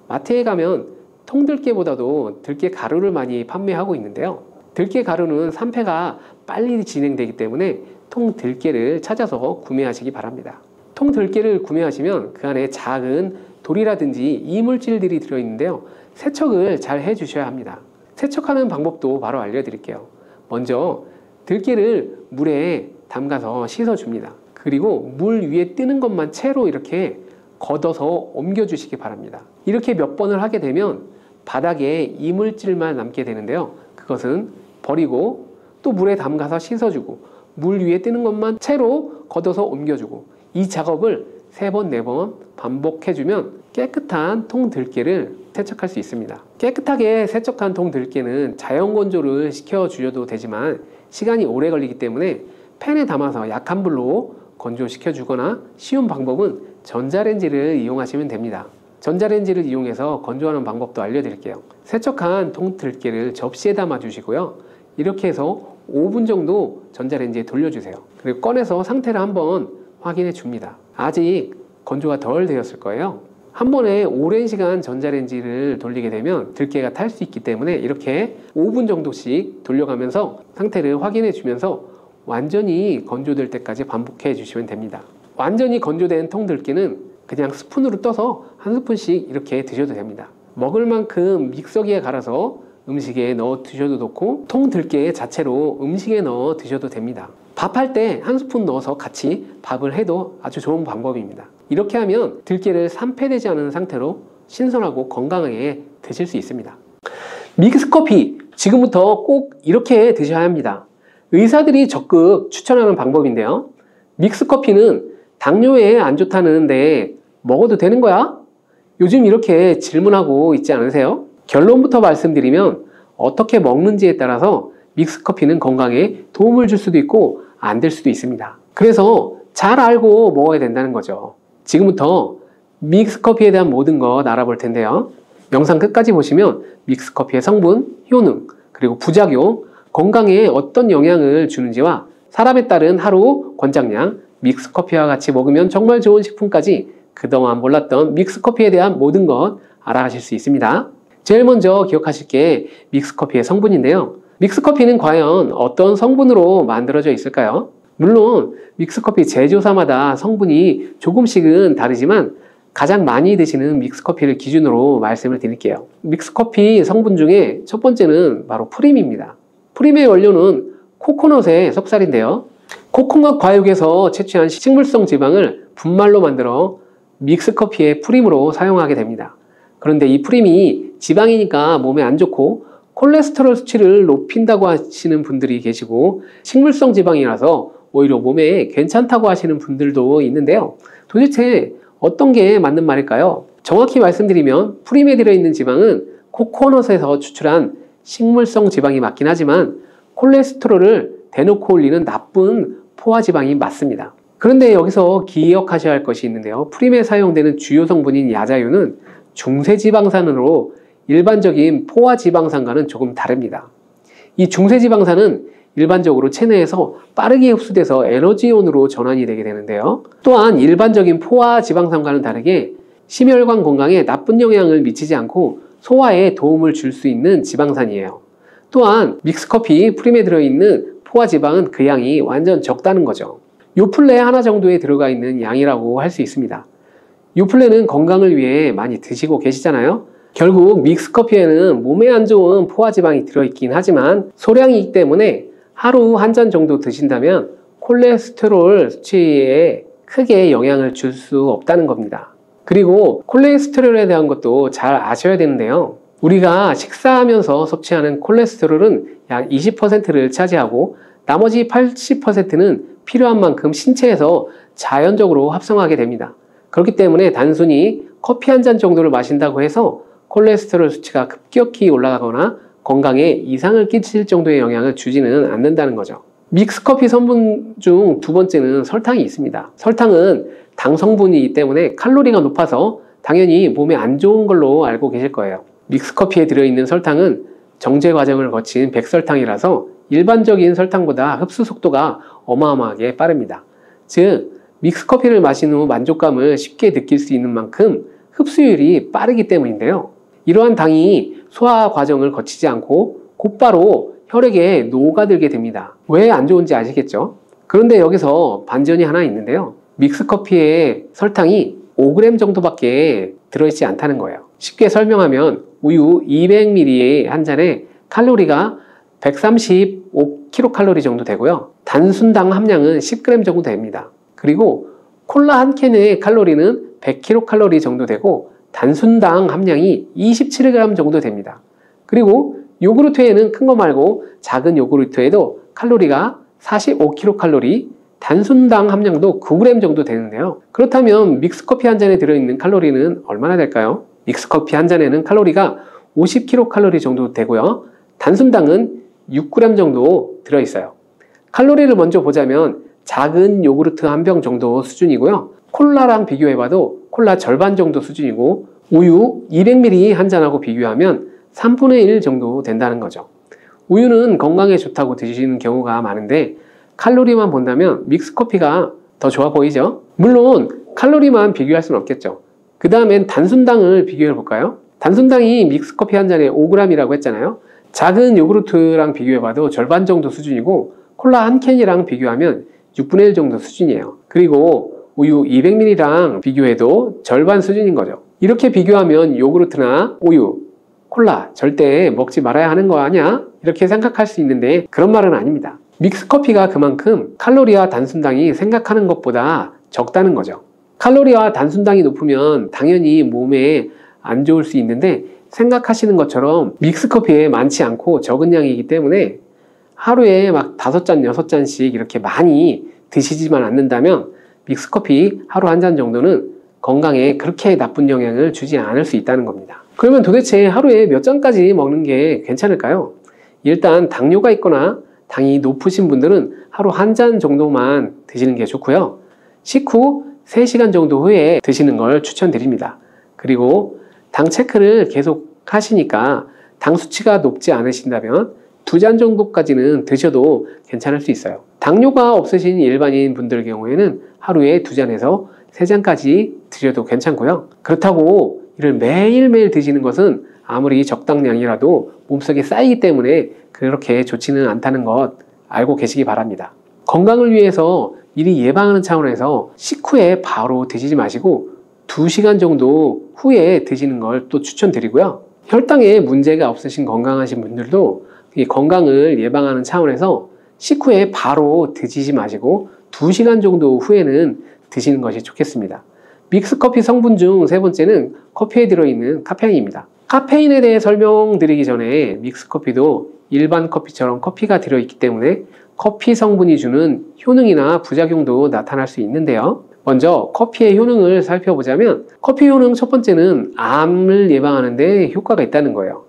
마트에 가면 통들깨보다도 들깨 가루를 많이 판매하고 있는데요. 들깨 가루는 산패가 빨리 진행되기 때문에 통들깨를 찾아서 구매하시기 바랍니다. 통들깨를 구매하시면 그 안에 작은 돌이라든지 이물질들이 들어있는데요. 세척을 잘 해주셔야 합니다. 세척하는 방법도 바로 알려드릴게요. 먼저 들깨를 물에 담가서 씻어줍니다. 그리고 물 위에 뜨는 것만 채로 이렇게 걷어서 옮겨주시기 바랍니다. 이렇게 몇 번을 하게 되면 바닥에 이물질만 남게 되는데요. 그것은 버리고 또 물에 담가서 씻어주고 물 위에 뜨는 것만 채로 걷어서 옮겨주고 이 작업을 3번, 4번 반복해주면 깨끗한 통들깨를 세척할 수 있습니다. 깨끗하게 세척한 통들깨는 자연 건조를 시켜주셔도 되지만 시간이 오래 걸리기 때문에 팬에 담아서 약한 불로 건조시켜 주거나 쉬운 방법은 전자레인지를 이용하시면 됩니다. 전자레인지를 이용해서 건조하는 방법도 알려드릴게요. 세척한 통들깨를 접시에 담아 주시고요. 이렇게 해서 5분 정도 전자레인지에 돌려주세요. 그리고 꺼내서 상태를 한번 확인해 줍니다. 아직 건조가 덜 되었을 거예요. 한 번에 오랜 시간 전자레인지를 돌리게 되면 들깨가 탈 수 있기 때문에 이렇게 5분 정도씩 돌려가면서 상태를 확인해 주면서 완전히 건조될 때까지 반복해 주시면 됩니다. 완전히 건조된 통들깨는 그냥 스푼으로 떠서 한 스푼씩 이렇게 드셔도 됩니다. 먹을 만큼 믹서기에 갈아서 음식에 넣어 드셔도 좋고 통들깨 자체로 음식에 넣어 드셔도 됩니다. 밥할 때 한 스푼 넣어서 같이 밥을 해도 아주 좋은 방법입니다. 이렇게 하면 들깨를 산패되지 않은 상태로 신선하고 건강하게 드실 수 있습니다. 믹스커피 지금부터 꼭 이렇게 드셔야 합니다. 의사들이 적극 추천하는 방법인데요. 믹스커피는 당뇨에 안 좋다는데 먹어도 되는 거야? 요즘 이렇게 질문하고 있지 않으세요? 결론부터 말씀드리면 어떻게 먹는지에 따라서 믹스커피는 건강에 도움을 줄 수도 있고 안 될 수도 있습니다. 그래서 잘 알고 먹어야 된다는 거죠. 지금부터 믹스커피에 대한 모든 것 알아볼 텐데요. 영상 끝까지 보시면 믹스커피의 성분, 효능, 그리고 부작용, 건강에 어떤 영향을 주는지와 사람에 따른 하루 권장량, 믹스커피와 같이 먹으면 정말 좋은 식품까지 그동안 몰랐던 믹스커피에 대한 모든 것 알아가실 수 있습니다. 제일 먼저 기억하실 게 믹스커피의 성분인데요. 믹스커피는 과연 어떤 성분으로 만들어져 있을까요? 물론 믹스커피 제조사마다 성분이 조금씩은 다르지만 가장 많이 드시는 믹스커피를 기준으로 말씀을 드릴게요. 믹스커피 성분 중에 첫 번째는 바로 프림입니다. 프림의 원료는 코코넛의 석살인데요. 코코넛 과육에서 채취한 식물성 지방을 분말로 만들어 믹스커피의 프림으로 사용하게 됩니다. 그런데 이 프림이 지방이니까 몸에 안 좋고 콜레스테롤 수치를 높인다고 하시는 분들이 계시고 식물성 지방이라서 오히려 몸에 괜찮다고 하시는 분들도 있는데요. 도대체 어떤 게 맞는 말일까요? 정확히 말씀드리면 프림에 들어있는 지방은 코코넛에서 추출한 식물성 지방이 맞긴 하지만 콜레스테롤을 대놓고 올리는 나쁜 포화지방이 맞습니다. 그런데 여기서 기억하셔야 할 것이 있는데요. 프림에 사용되는 주요 성분인 야자유는 중세지방산으로 일반적인 포화지방산과는 조금 다릅니다. 이 중세지방산은 일반적으로 체내에서 빠르게 흡수돼서 에너지온으로 전환이 되게 되는데요. 또한 일반적인 포화지방산과는 다르게 심혈관 건강에 나쁜 영향을 미치지 않고 소화에 도움을 줄 수 있는 지방산이에요. 또한 믹스커피 프림에 들어있는 포화지방은 그 양이 완전 적다는 거죠. 요플레 하나 정도에 들어가 있는 양이라고 할 수 있습니다. 요플레는 건강을 위해 많이 드시고 계시잖아요. 결국 믹스커피에는 몸에 안 좋은 포화지방이 들어있긴 하지만 소량이기 때문에 하루 한 잔 정도 드신다면 콜레스테롤 수치에 크게 영향을 줄 수 없다는 겁니다. 그리고 콜레스테롤에 대한 것도 잘 아셔야 되는데요. 우리가 식사하면서 섭취하는 콜레스테롤은 약 20%를 차지하고 나머지 80%는 필요한 만큼 신체에서 자연적으로 합성하게 됩니다. 그렇기 때문에 단순히 커피 한 잔 정도를 마신다고 해서 콜레스테롤 수치가 급격히 올라가거나 건강에 이상을 끼칠 정도의 영향을 주지는 않는다는 거죠. 믹스커피 성분 중 두 번째는 설탕이 있습니다. 설탕은 당 성분이기 때문에 칼로리가 높아서 당연히 몸에 안 좋은 걸로 알고 계실 거예요. 믹스커피에 들어있는 설탕은 정제 과정을 거친 백설탕이라서 일반적인 설탕보다 흡수 속도가 어마어마하게 빠릅니다. 즉 믹스커피를 마신 후 만족감을 쉽게 느낄 수 있는 만큼 흡수율이 빠르기 때문인데요. 이러한 당이 소화 과정을 거치지 않고 곧바로 혈액에 녹아들게 됩니다. 왜 안 좋은지 아시겠죠? 그런데 여기서 반전이 하나 있는데요. 믹스커피의 설탕이 5g 정도밖에 들어있지 않다는 거예요. 쉽게 설명하면 우유 200ml 한 잔에 칼로리가 135kcal 정도 되고요. 단순당 함량은 10g 정도 됩니다. 그리고 콜라 한 캔의 칼로리는 100kcal 정도 되고 단순당 함량이 27g 정도 됩니다. 그리고 요구르트에는 큰 거 말고 작은 요구르트에도 칼로리가 45kcal, 단순당 함량도 9g 정도 되는데요. 그렇다면 믹스커피 한 잔에 들어있는 칼로리는 얼마나 될까요? 믹스커피 한 잔에는 칼로리가 50kcal 정도 되고요. 단순당은 6g 정도 들어있어요. 칼로리를 먼저 보자면 작은 요구르트 한 병 정도 수준이고요. 콜라랑 비교해봐도 콜라 절반 정도 수준이고 우유 200ml 한 잔하고 비교하면 3분의 1 정도 된다는 거죠. 우유는 건강에 좋다고 드시는 경우가 많은데 칼로리만 본다면 믹스커피가 더 좋아 보이죠? 물론 칼로리만 비교할 수는 없겠죠. 그 다음엔 단순당을 비교해 볼까요? 단순당이 믹스커피 한 잔에 5g이라고 했잖아요. 작은 요구르트랑 비교해봐도 절반 정도 수준이고 콜라 한 캔이랑 비교하면 6분의 1 정도 수준이에요. 그리고 우유 200ml랑 비교해도 절반 수준인 거죠. 이렇게 비교하면 요구르트나 우유, 콜라 절대 먹지 말아야 하는 거 아니야? 이렇게 생각할 수 있는데 그런 말은 아닙니다. 믹스커피가 그만큼 칼로리와 단순당이 생각하는 것보다 적다는 거죠. 칼로리와 단순당이 높으면 당연히 몸에 안 좋을 수 있는데 생각하시는 것처럼 믹스커피에 많지 않고 적은 양이기 때문에 하루에 막 5잔, 6잔씩 이렇게 많이 드시지만 않는다면 믹스커피 하루 한 잔 정도는 건강에 그렇게 나쁜 영향을 주지 않을 수 있다는 겁니다. 그러면 도대체 하루에 몇 잔까지 먹는 게 괜찮을까요? 일단 당뇨가 있거나 당이 높으신 분들은 하루 한 잔 정도만 드시는 게 좋고요. 식후 3시간 정도 후에 드시는 걸 추천드립니다. 그리고 당 체크를 계속 하시니까 당 수치가 높지 않으신다면 2잔 정도까지는 드셔도 괜찮을 수 있어요. 당뇨가 없으신 일반인 분들 경우에는 하루에 2잔에서 3잔까지 드셔도 괜찮고요. 그렇다고 이를 매일매일 드시는 것은 아무리 적당량이라도 몸속에 쌓이기 때문에 그렇게 좋지는 않다는 것 알고 계시기 바랍니다. 건강을 위해서 미리 예방하는 차원에서 식후에 바로 드시지 마시고 2시간 정도 후에 드시는 걸 또 추천드리고요. 혈당에 문제가 없으신 건강하신 분들도 이 건강을 예방하는 차원에서 식후에 바로 드시지 마시고 2시간 정도 후에는 드시는 것이 좋겠습니다. 믹스커피 성분 중 3번째는 커피에 들어있는 카페인입니다. 카페인에 대해 설명드리기 전에 믹스커피도 일반 커피처럼 커피가 들어있기 때문에 커피 성분이 주는 효능이나 부작용도 나타날 수 있는데요. 먼저 커피의 효능을 살펴보자면 커피 효능 첫 번째는 암을 예방하는 데 효과가 있다는 거예요.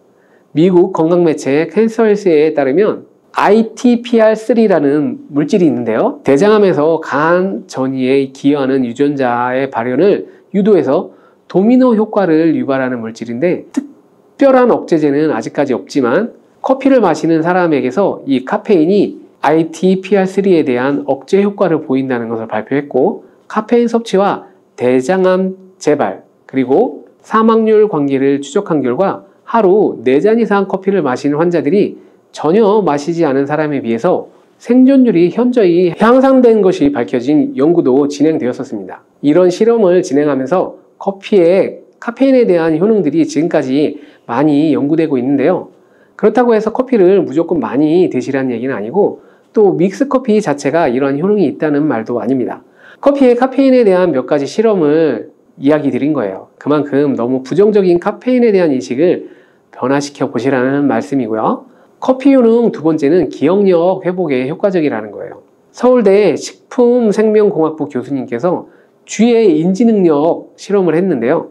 미국 건강매체 캔서헬스에 따르면 ITPR3라는 물질이 있는데요. 대장암에서 간 전이에 기여하는 유전자의 발현을 유도해서 도미노 효과를 유발하는 물질인데 특별한 억제제는 아직까지 없지만 커피를 마시는 사람에게서 이 카페인이 ITPR3에 대한 억제 효과를 보인다는 것을 발표했고 카페인 섭취와 대장암 재발 그리고 사망률 관계를 추적한 결과 하루 4잔 이상 커피를 마시는 환자들이 전혀 마시지 않은 사람에 비해서 생존율이 현저히 향상된 것이 밝혀진 연구도 진행되었었습니다. 이런 실험을 진행하면서 커피의 카페인에 대한 효능들이 지금까지 많이 연구되고 있는데요. 그렇다고 해서 커피를 무조건 많이 드시라는 얘기는 아니고 또 믹스커피 자체가 이런 효능이 있다는 말도 아닙니다. 커피의 카페인에 대한 몇 가지 실험을 이야기 드린 거예요. 그만큼 너무 부정적인 카페인에 대한 인식을 변화시켜 보시라는 말씀이고요. 커피 효능 두 번째는 기억력 회복에 효과적이라는 거예요. 서울대 식품생명공학부 교수님께서 쥐의 인지능력 실험을 했는데요.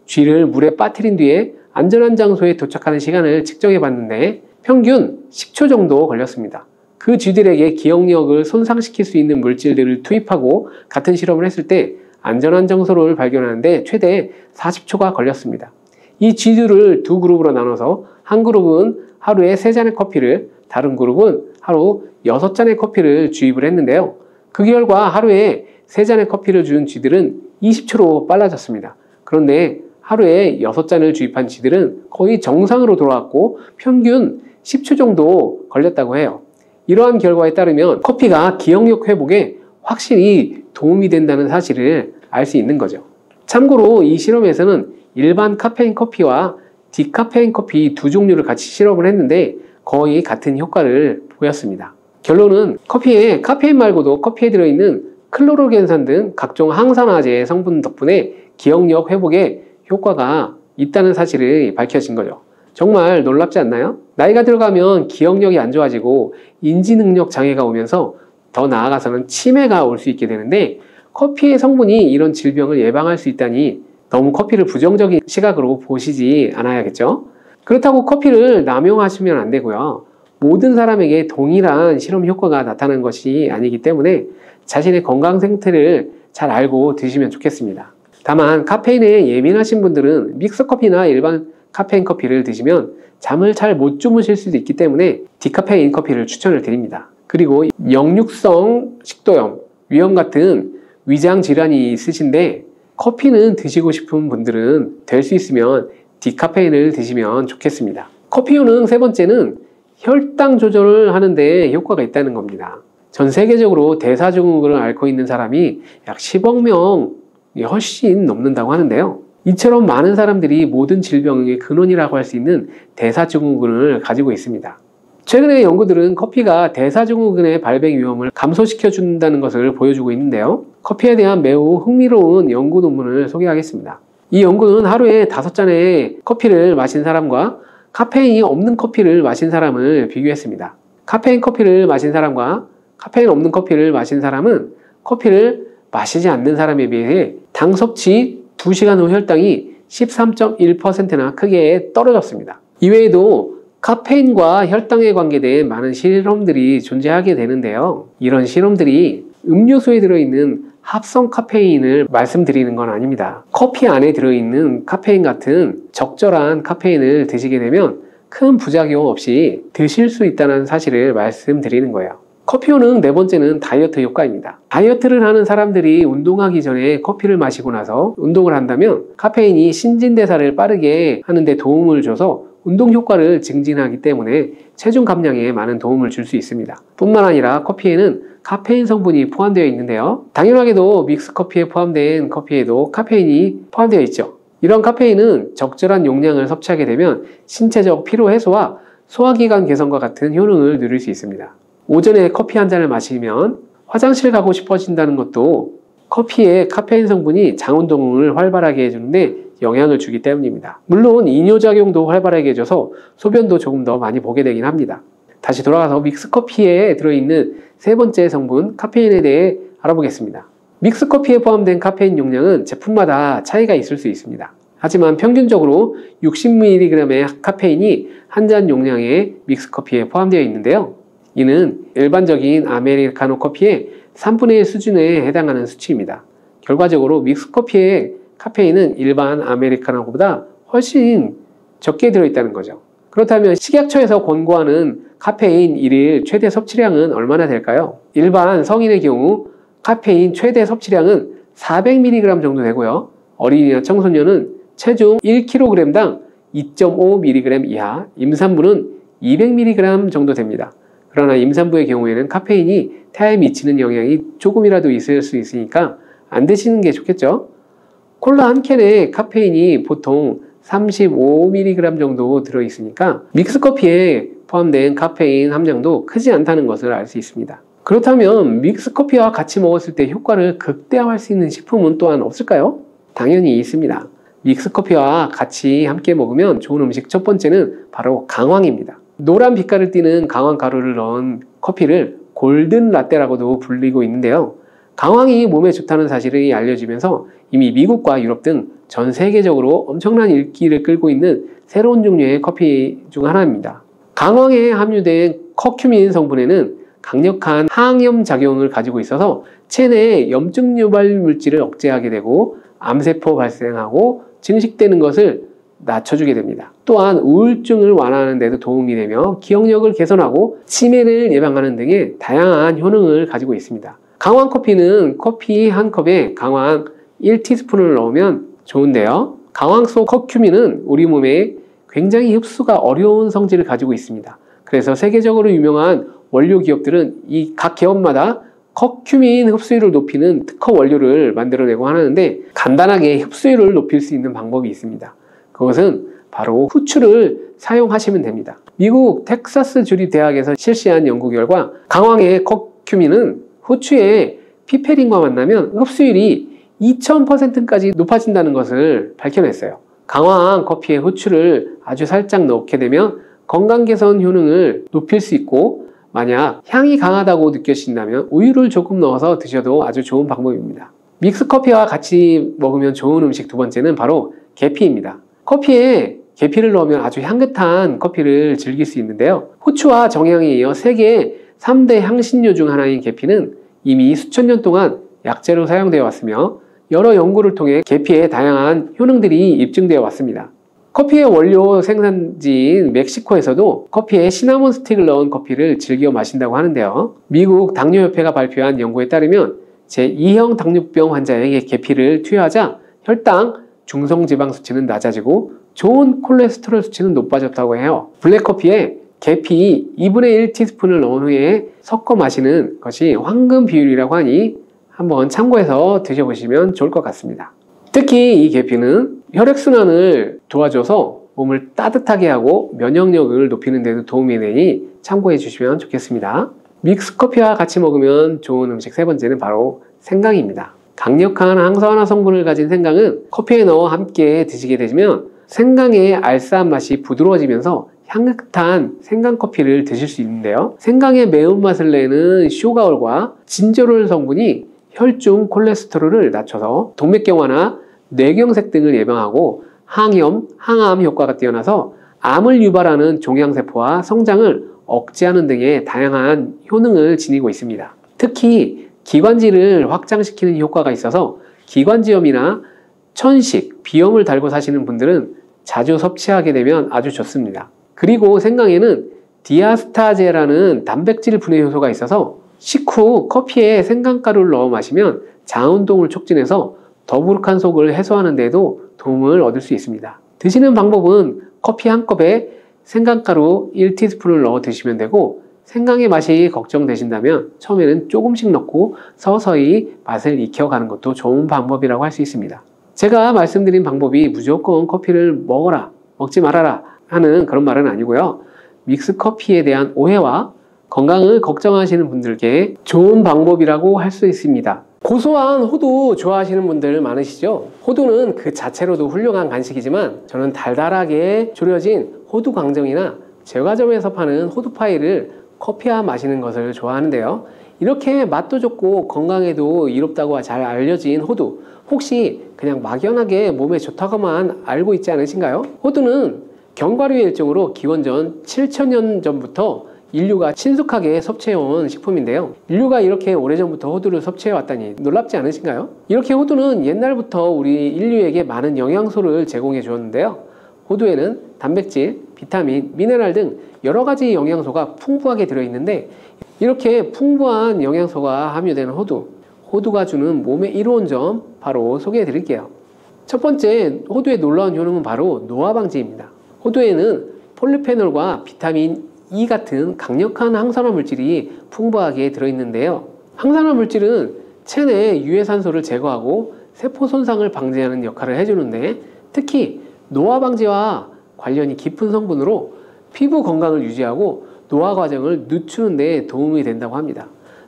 쥐를 물에 빠뜨린 뒤에 안전한 장소에 도착하는 시간을 측정해 봤는데 평균 10초 정도 걸렸습니다. 그 쥐들에게 기억력을 손상시킬 수 있는 물질들을 투입하고 같은 실험을 했을 때 안전한 장소를 발견하는데 최대 40초가 걸렸습니다. 이 쥐들을 두 그룹으로 나눠서 한 그룹은 하루에 3잔의 커피를, 다른 그룹은 하루 6잔의 커피를 주입을 했는데요. 그 결과 하루에 3잔의 커피를 준 쥐들은 20초로 빨라졌습니다. 그런데 하루에 6잔을 주입한 쥐들은 거의 정상으로 돌아왔고 평균 10초 정도 걸렸다고 해요. 이러한 결과에 따르면 커피가 기억력 회복에 확실히 도움이 된다는 사실을 알 수 있는 거죠. 참고로 이 실험에서는 일반 카페인 커피와 디카페인 커피 두 종류를 같이 실험을 했는데 거의 같은 효과를 보였습니다. 결론은 커피에 카페인 말고도 커피에 들어있는 클로로겐산 등 각종 항산화제 성분 덕분에 기억력 회복에 효과가 있다는 사실이 밝혀진 거죠. 정말 놀랍지 않나요? 나이가 들어가면 기억력이 안 좋아지고 인지능력 장애가 오면서 더 나아가서는 치매가 올 수 있게 되는데 커피의 성분이 이런 질병을 예방할 수 있다니 너무 커피를 부정적인 시각으로 보시지 않아야겠죠? 그렇다고 커피를 남용하시면 안 되고요. 모든 사람에게 동일한 실험 효과가 나타나는 것이 아니기 때문에 자신의 건강 상태를 잘 알고 드시면 좋겠습니다. 다만 카페인에 예민하신 분들은 믹스커피나 일반 카페인 커피를 드시면 잠을 잘 못 주무실 수도 있기 때문에 디카페인 커피를 추천을 드립니다. 그리고 역류성 식도염, 위염 같은 위장 질환이 있으신데 커피는 드시고 싶은 분들은 될 수 있으면 디카페인을 드시면 좋겠습니다. 커피 효능 세 번째는 혈당 조절을 하는데 효과가 있다는 겁니다. 전 세계적으로 대사증후군을 앓고 있는 사람이 약 10억 명이 훨씬 넘는다고 하는데요. 이처럼 많은 사람들이 모든 질병의 근원이라고 할 수 있는 대사증후군을 가지고 있습니다. 최근의 연구들은 커피가 대사증후군의 발병 위험을 감소시켜 준다는 것을 보여주고 있는데요. 커피에 대한 매우 흥미로운 연구 논문을 소개하겠습니다. 이 연구는 하루에 5잔의 커피를 마신 사람과 카페인이 없는 커피를 마신 사람을 비교했습니다. 카페인 커피를 마신 사람과 카페인 없는 커피를 마신 사람은 커피를 마시지 않는 사람에 비해 당 섭취 2시간 후 혈당이 13.1%나 크게 떨어졌습니다. 이외에도 카페인과 혈당에 관계된 많은 실험들이 존재하게 되는데요. 이런 실험들이 음료수에 들어있는 합성 카페인을 말씀드리는 건 아닙니다. 커피 안에 들어있는 카페인 같은 적절한 카페인을 드시게 되면 큰 부작용 없이 드실 수 있다는 사실을 말씀드리는 거예요. 커피 효능 네 번째는 다이어트 효과입니다. 다이어트를 하는 사람들이 운동하기 전에 커피를 마시고 나서 운동을 한다면 카페인이 신진대사를 빠르게 하는데 도움을 줘서 운동 효과를 증진하기 때문에 체중 감량에 많은 도움을 줄 수 있습니다. 뿐만 아니라 커피에는 카페인 성분이 포함되어 있는데요. 당연하게도 믹스커피에 포함된 커피에도 카페인이 포함되어 있죠. 이런 카페인은 적절한 용량을 섭취하게 되면 신체적 피로 해소와 소화기관 개선과 같은 효능을 누릴 수 있습니다. 오전에 커피 한 잔을 마시면 화장실 가고 싶어진다는 것도 커피의 카페인 성분이 장운동을 활발하게 해주는데 영향을 주기 때문입니다. 물론 이뇨작용도 활발하게 해줘서 소변도 조금 더 많이 보게 되긴 합니다. 다시 돌아가서 믹스커피에 들어있는 세 번째 성분 카페인에 대해 알아보겠습니다. 믹스커피에 포함된 카페인 용량은 제품마다 차이가 있을 수 있습니다. 하지만 평균적으로 60mg의 카페인이 한 잔 용량의 믹스커피에 포함되어 있는데요. 이는 일반적인 아메리카노 커피의 3분의 1 수준에 해당하는 수치입니다. 결과적으로 믹스커피의 카페인은 일반 아메리카노보다 훨씬 적게 들어있다는 거죠. 그렇다면 식약처에서 권고하는 카페인 1일 최대 섭취량은 얼마나 될까요? 일반 성인의 경우 카페인 최대 섭취량은 400mg 정도 되고요. 어린이나 청소년은 체중 1kg당 2.5mg 이하, 임산부는 200mg 정도 됩니다. 그러나 임산부의 경우에는 카페인이 태아에 미치는 영향이 조금이라도 있을 수 있으니까 안 드시는 게 좋겠죠. 콜라 한 캔에 카페인이 보통 35mg 정도 들어있으니까 믹스커피에 포함된 카페인 함량도 크지 않다는 것을 알 수 있습니다. 그렇다면 믹스커피와 같이 먹었을 때 효과를 극대화할 수 있는 식품은 또한 없을까요? 당연히 있습니다. 믹스커피와 같이 함께 먹으면 좋은 음식 첫 번째는 바로 강황입니다. 노란 빛깔을 띠는 강황 가루를 넣은 커피를 골든 라떼라고도 불리고 있는데요. 강황이 몸에 좋다는 사실이 알려지면서 이미 미국과 유럽 등 전 세계적으로 엄청난 인기를 끌고 있는 새로운 종류의 커피 중 하나입니다. 강황에 함유된 커큐민 성분에는 강력한 항염 작용을 가지고 있어서 체내의 염증 유발 물질을 억제하게 되고 암세포 발생하고 증식되는 것을 낮춰주게 됩니다. 또한 우울증을 완화하는 데도 도움이 되며 기억력을 개선하고 치매를 예방하는 등의 다양한 효능을 가지고 있습니다. 강황 커피는 커피 한 컵에 강황 1티스푼을 넣으면 좋은데요. 강황 속 커큐민은 우리 몸에 굉장히 흡수가 어려운 성질을 가지고 있습니다. 그래서 세계적으로 유명한 원료 기업들은 이 각 기업마다 커큐민 흡수율을 높이는 특허 원료를 만들어내고 하는데 간단하게 흡수율을 높일 수 있는 방법이 있습니다. 그것은 바로 후추를 사용하시면 됩니다. 미국 텍사스 주립대학에서 실시한 연구 결과 강황의 커큐민은 후추의 피페린과 만나면 흡수율이 2000%까지 높아진다는 것을 밝혀냈어요. 강황 커피에 후추를 아주 살짝 넣게 되면 건강 개선 효능을 높일 수 있고 만약 향이 강하다고 느껴진다면 우유를 조금 넣어서 드셔도 아주 좋은 방법입니다. 믹스커피와 같이 먹으면 좋은 음식 두 번째는 바로 계피입니다. 커피에 계피를 넣으면 아주 향긋한 커피를 즐길 수 있는데요. 후추와 정향에 이어 세계 3대 향신료 중 하나인 계피는 이미 수천 년 동안 약재로 사용되어 왔으며 여러 연구를 통해 계피의 다양한 효능들이 입증되어 왔습니다. 커피의 원료 생산지인 멕시코에서도 커피에 시나몬 스틱을 넣은 커피를 즐겨 마신다고 하는데요. 미국 당뇨협회가 발표한 연구에 따르면 제2형 당뇨병 환자에게 계피를 투여하자 혈당, 중성지방 수치는 낮아지고 좋은 콜레스테롤 수치는 높아졌다고 해요. 블랙커피에 계피 2분의 1티스푼을 넣은 후에 섞어 마시는 것이 황금 비율이라고 하니 한번 참고해서 드셔보시면 좋을 것 같습니다. 특히 이 계피는 혈액순환을 도와줘서 몸을 따뜻하게 하고 면역력을 높이는 데도 도움이 되니 참고해 주시면 좋겠습니다. 믹스커피와 같이 먹으면 좋은 음식 세 번째는 바로 생강입니다. 강력한 항산화 성분을 가진 생강은 커피에 넣어 함께 드시게 되면 생강의 알싸한 맛이 부드러워지면서 향긋한 생강커피를 드실 수 있는데요. 생강의 매운맛을 내는 쇼가올과 진저롤 성분이 혈중 콜레스테롤을 낮춰서 동맥경화나 뇌경색 등을 예방하고 항염, 항암 효과가 뛰어나서 암을 유발하는 종양세포와 성장을 억제하는 등의 다양한 효능을 지니고 있습니다. 특히 기관지를 확장시키는 효과가 있어서 기관지염이나 천식, 비염을 달고 사시는 분들은 자주 섭취하게 되면 아주 좋습니다. 그리고 생강에는 디아스타제라는 단백질 분해 효소가 있어서 식후 커피에 생강가루를 넣어 마시면 장운동을 촉진해서 더부룩한 속을 해소하는 데도 도움을 얻을 수 있습니다. 드시는 방법은 커피 한 컵에 생강가루 1티스푼을 넣어 드시면 되고 생강의 맛이 걱정되신다면 처음에는 조금씩 넣고 서서히 맛을 익혀가는 것도 좋은 방법이라고 할 수 있습니다. 제가 말씀드린 방법이 무조건 커피를 먹어라, 먹지 말아라 하는 그런 말은 아니고요. 믹스커피에 대한 오해와 건강을 걱정하시는 분들께 좋은 방법이라고 할 수 있습니다. 고소한 호두 좋아하시는 분들 많으시죠? 호두는 그 자체로도 훌륭한 간식이지만 저는 달달하게 졸여진 호두 강정이나 제과점에서 파는 호두파이를 커피와 마시는 것을 좋아하는데요. 이렇게 맛도 좋고 건강에도 이롭다고 잘 알려진 호두, 혹시 그냥 막연하게 몸에 좋다고만 알고 있지 않으신가요? 호두는 견과류의 일종으로 기원전 7000년 전부터 인류가 친숙하게 섭취해온 식품인데요. 인류가 이렇게 오래전부터 호두를 섭취해왔다니 놀랍지 않으신가요? 이렇게 호두는 옛날부터 우리 인류에게 많은 영양소를 제공해 주었는데요. 호두에는 단백질, 비타민, 미네랄 등 여러 가지 영양소가 풍부하게 들어있는데 이렇게 풍부한 영양소가 함유되는 호두, 호두가 주는 몸에 이로운 점 바로 소개해 드릴게요. 첫 번째, 호두의 놀라운 효능은 바로 노화 방지입니다. 호두에는 폴리페놀과 비타민 E 같은 강력한 항산화 물질이 풍부하게 들어있는데요. 항산화 물질은 체내 유해산소를 제거하고 세포 손상을 방지하는 역할을 해주는데 특히 노화 방지와 관련이 깊은 성분으로 피부 건강을 유지하고 노화 과정을 늦추는 데 도움이 된다고 합니다.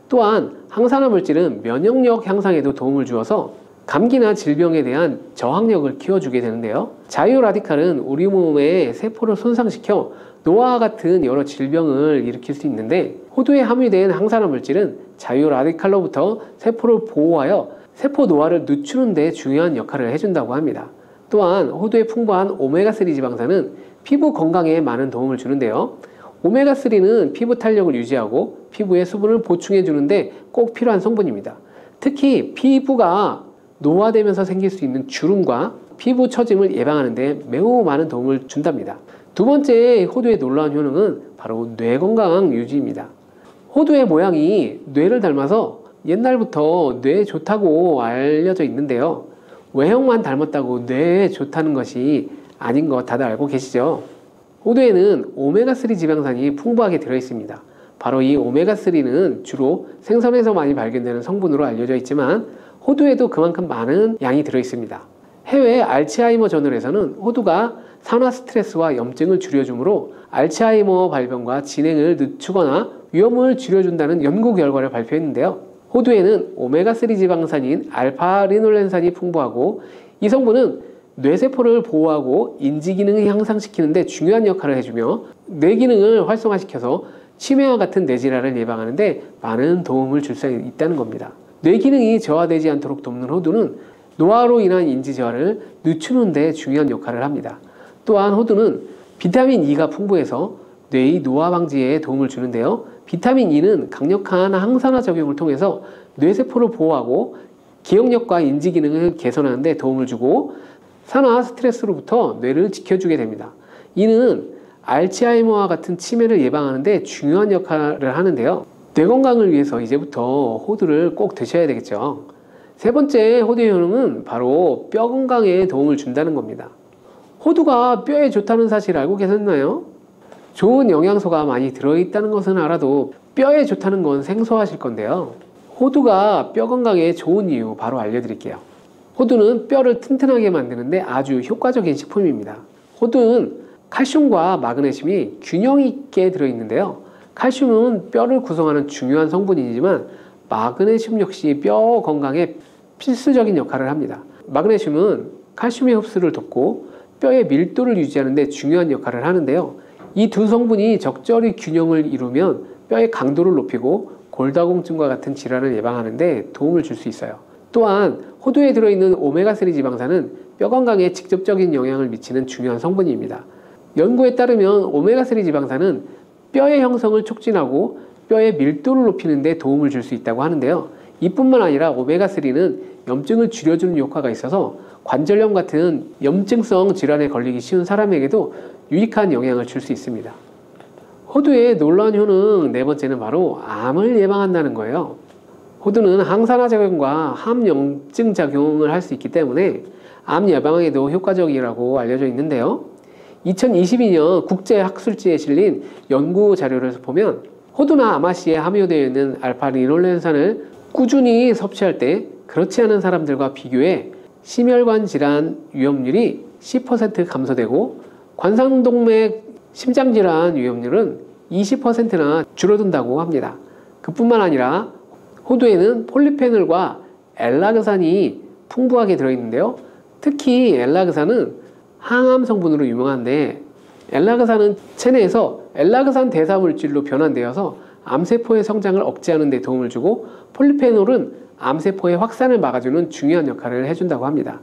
또한 항산화 물질은 면역력 향상에도 도움을 주어서 감기나 질병에 대한 저항력을 키워주게 되는데요. 자유 라디칼은 우리 몸의 세포를 손상시켜 노화와 같은 여러 질병을 일으킬 수 있는데 호두에 함유된 항산화 물질은 자유 라디칼로부터 세포를 보호하여 세포 노화를 늦추는 데 중요한 역할을 해준다고 합니다. 또한 호두에 풍부한 오메가3 지방산은 피부 건강에 많은 도움을 주는데요. 오메가3는 피부 탄력을 유지하고 피부에 수분을 보충해 주는데 꼭 필요한 성분입니다. 특히 피부가 노화되면서 생길 수 있는 주름과 피부 처짐을 예방하는 데 매우 많은 도움을 준답니다. 두 번째 호두의 놀라운 효능은 바로 뇌 건강 유지입니다. 호두의 모양이 뇌를 닮아서 옛날부터 뇌에 좋다고 알려져 있는데요. 외형만 닮았다고 뇌에 좋다는 것이 아닌 거 다들 알고 계시죠? 호두에는 오메가3 지방산이 풍부하게 들어있습니다. 바로 이 오메가3는 주로 생선에서 많이 발견되는 성분으로 알려져 있지만 호두에도 그만큼 많은 양이 들어 있습니다. 해외 알츠하이머 저널에서는 호두가 산화 스트레스와 염증을 줄여주므로 알츠하이머 발병과 진행을 늦추거나 위험을 줄여준다는 연구 결과를 발표했는데요. 호두에는 오메가3 지방산인 알파리놀렌산이 풍부하고 이 성분은 뇌세포를 보호하고 인지 기능을 향상시키는 데 중요한 역할을 해주며 뇌 기능을 활성화시켜서 치매와 같은 뇌질환을 예방하는 데 많은 도움을 줄 수 있다는 겁니다. 뇌 기능이 저하되지 않도록 돕는 호두는 노화로 인한 인지 저하를 늦추는 데 중요한 역할을 합니다. 또한 호두는 비타민 E가 풍부해서 뇌의 노화 방지에 도움을 주는데요. 비타민 E는 강력한 항산화 작용을 통해서 뇌세포를 보호하고 기억력과 인지 기능을 개선하는 데 도움을 주고 산화 스트레스로부터 뇌를 지켜주게 됩니다. 이는 알츠하이머와 같은 치매를 예방하는 데 중요한 역할을 하는데요. 뇌 건강을 위해서 이제부터 호두를 꼭 드셔야 되겠죠. 세 번째 호두의 효능은 바로 뼈 건강에 도움을 준다는 겁니다. 호두가 뼈에 좋다는 사실 알고 계셨나요? 좋은 영양소가 많이 들어있다는 것은 알아도 뼈에 좋다는 건 생소하실 건데요. 호두가 뼈 건강에 좋은 이유 바로 알려드릴게요. 호두는 뼈를 튼튼하게 만드는데 아주 효과적인 식품입니다. 호두는 칼슘과 마그네슘이 균형 있게 들어있는데요. 칼슘은 뼈를 구성하는 중요한 성분이지만 마그네슘 역시 뼈 건강에 필수적인 역할을 합니다. 마그네슘은 칼슘의 흡수를 돕고 뼈의 밀도를 유지하는 데 중요한 역할을 하는데요. 이 두 성분이 적절히 균형을 이루면 뼈의 강도를 높이고 골다공증과 같은 질환을 예방하는 데 도움을 줄 수 있어요. 또한 호두에 들어있는 오메가3 지방산은 뼈 건강에 직접적인 영향을 미치는 중요한 성분입니다. 연구에 따르면 오메가3 지방산은 뼈의 형성을 촉진하고 뼈의 밀도를 높이는 데 도움을 줄 수 있다고 하는데요. 이뿐만 아니라 오메가3는 염증을 줄여주는 효과가 있어서 관절염 같은 염증성 질환에 걸리기 쉬운 사람에게도 유익한 영향을 줄 수 있습니다. 호두의 놀라운 효능 네 번째는 바로 암을 예방한다는 거예요. 호두는 항산화 작용과 항염증 작용을 할 수 있기 때문에 암 예방에도 효과적이라고 알려져 있는데요. 2022년 국제학술지에 실린 연구 자료를 보면 호두나 아마씨에 함유되어 있는 알파리놀렌산을 꾸준히 섭취할 때 그렇지 않은 사람들과 비교해 심혈관 질환 위험률이 10% 감소되고 관상동맥 심장질환 위험률은 20%나 줄어든다고 합니다. 그뿐만 아니라 호두에는 폴리페놀과 엘라그산이 풍부하게 들어있는데요. 특히 엘라그산은 항암 성분으로 유명한데 엘라그산은 체내에서 엘라그산 대사 물질로 변환되어서 암세포의 성장을 억제하는 데 도움을 주고 폴리페놀은 암세포의 확산을 막아주는 중요한 역할을 해준다고 합니다.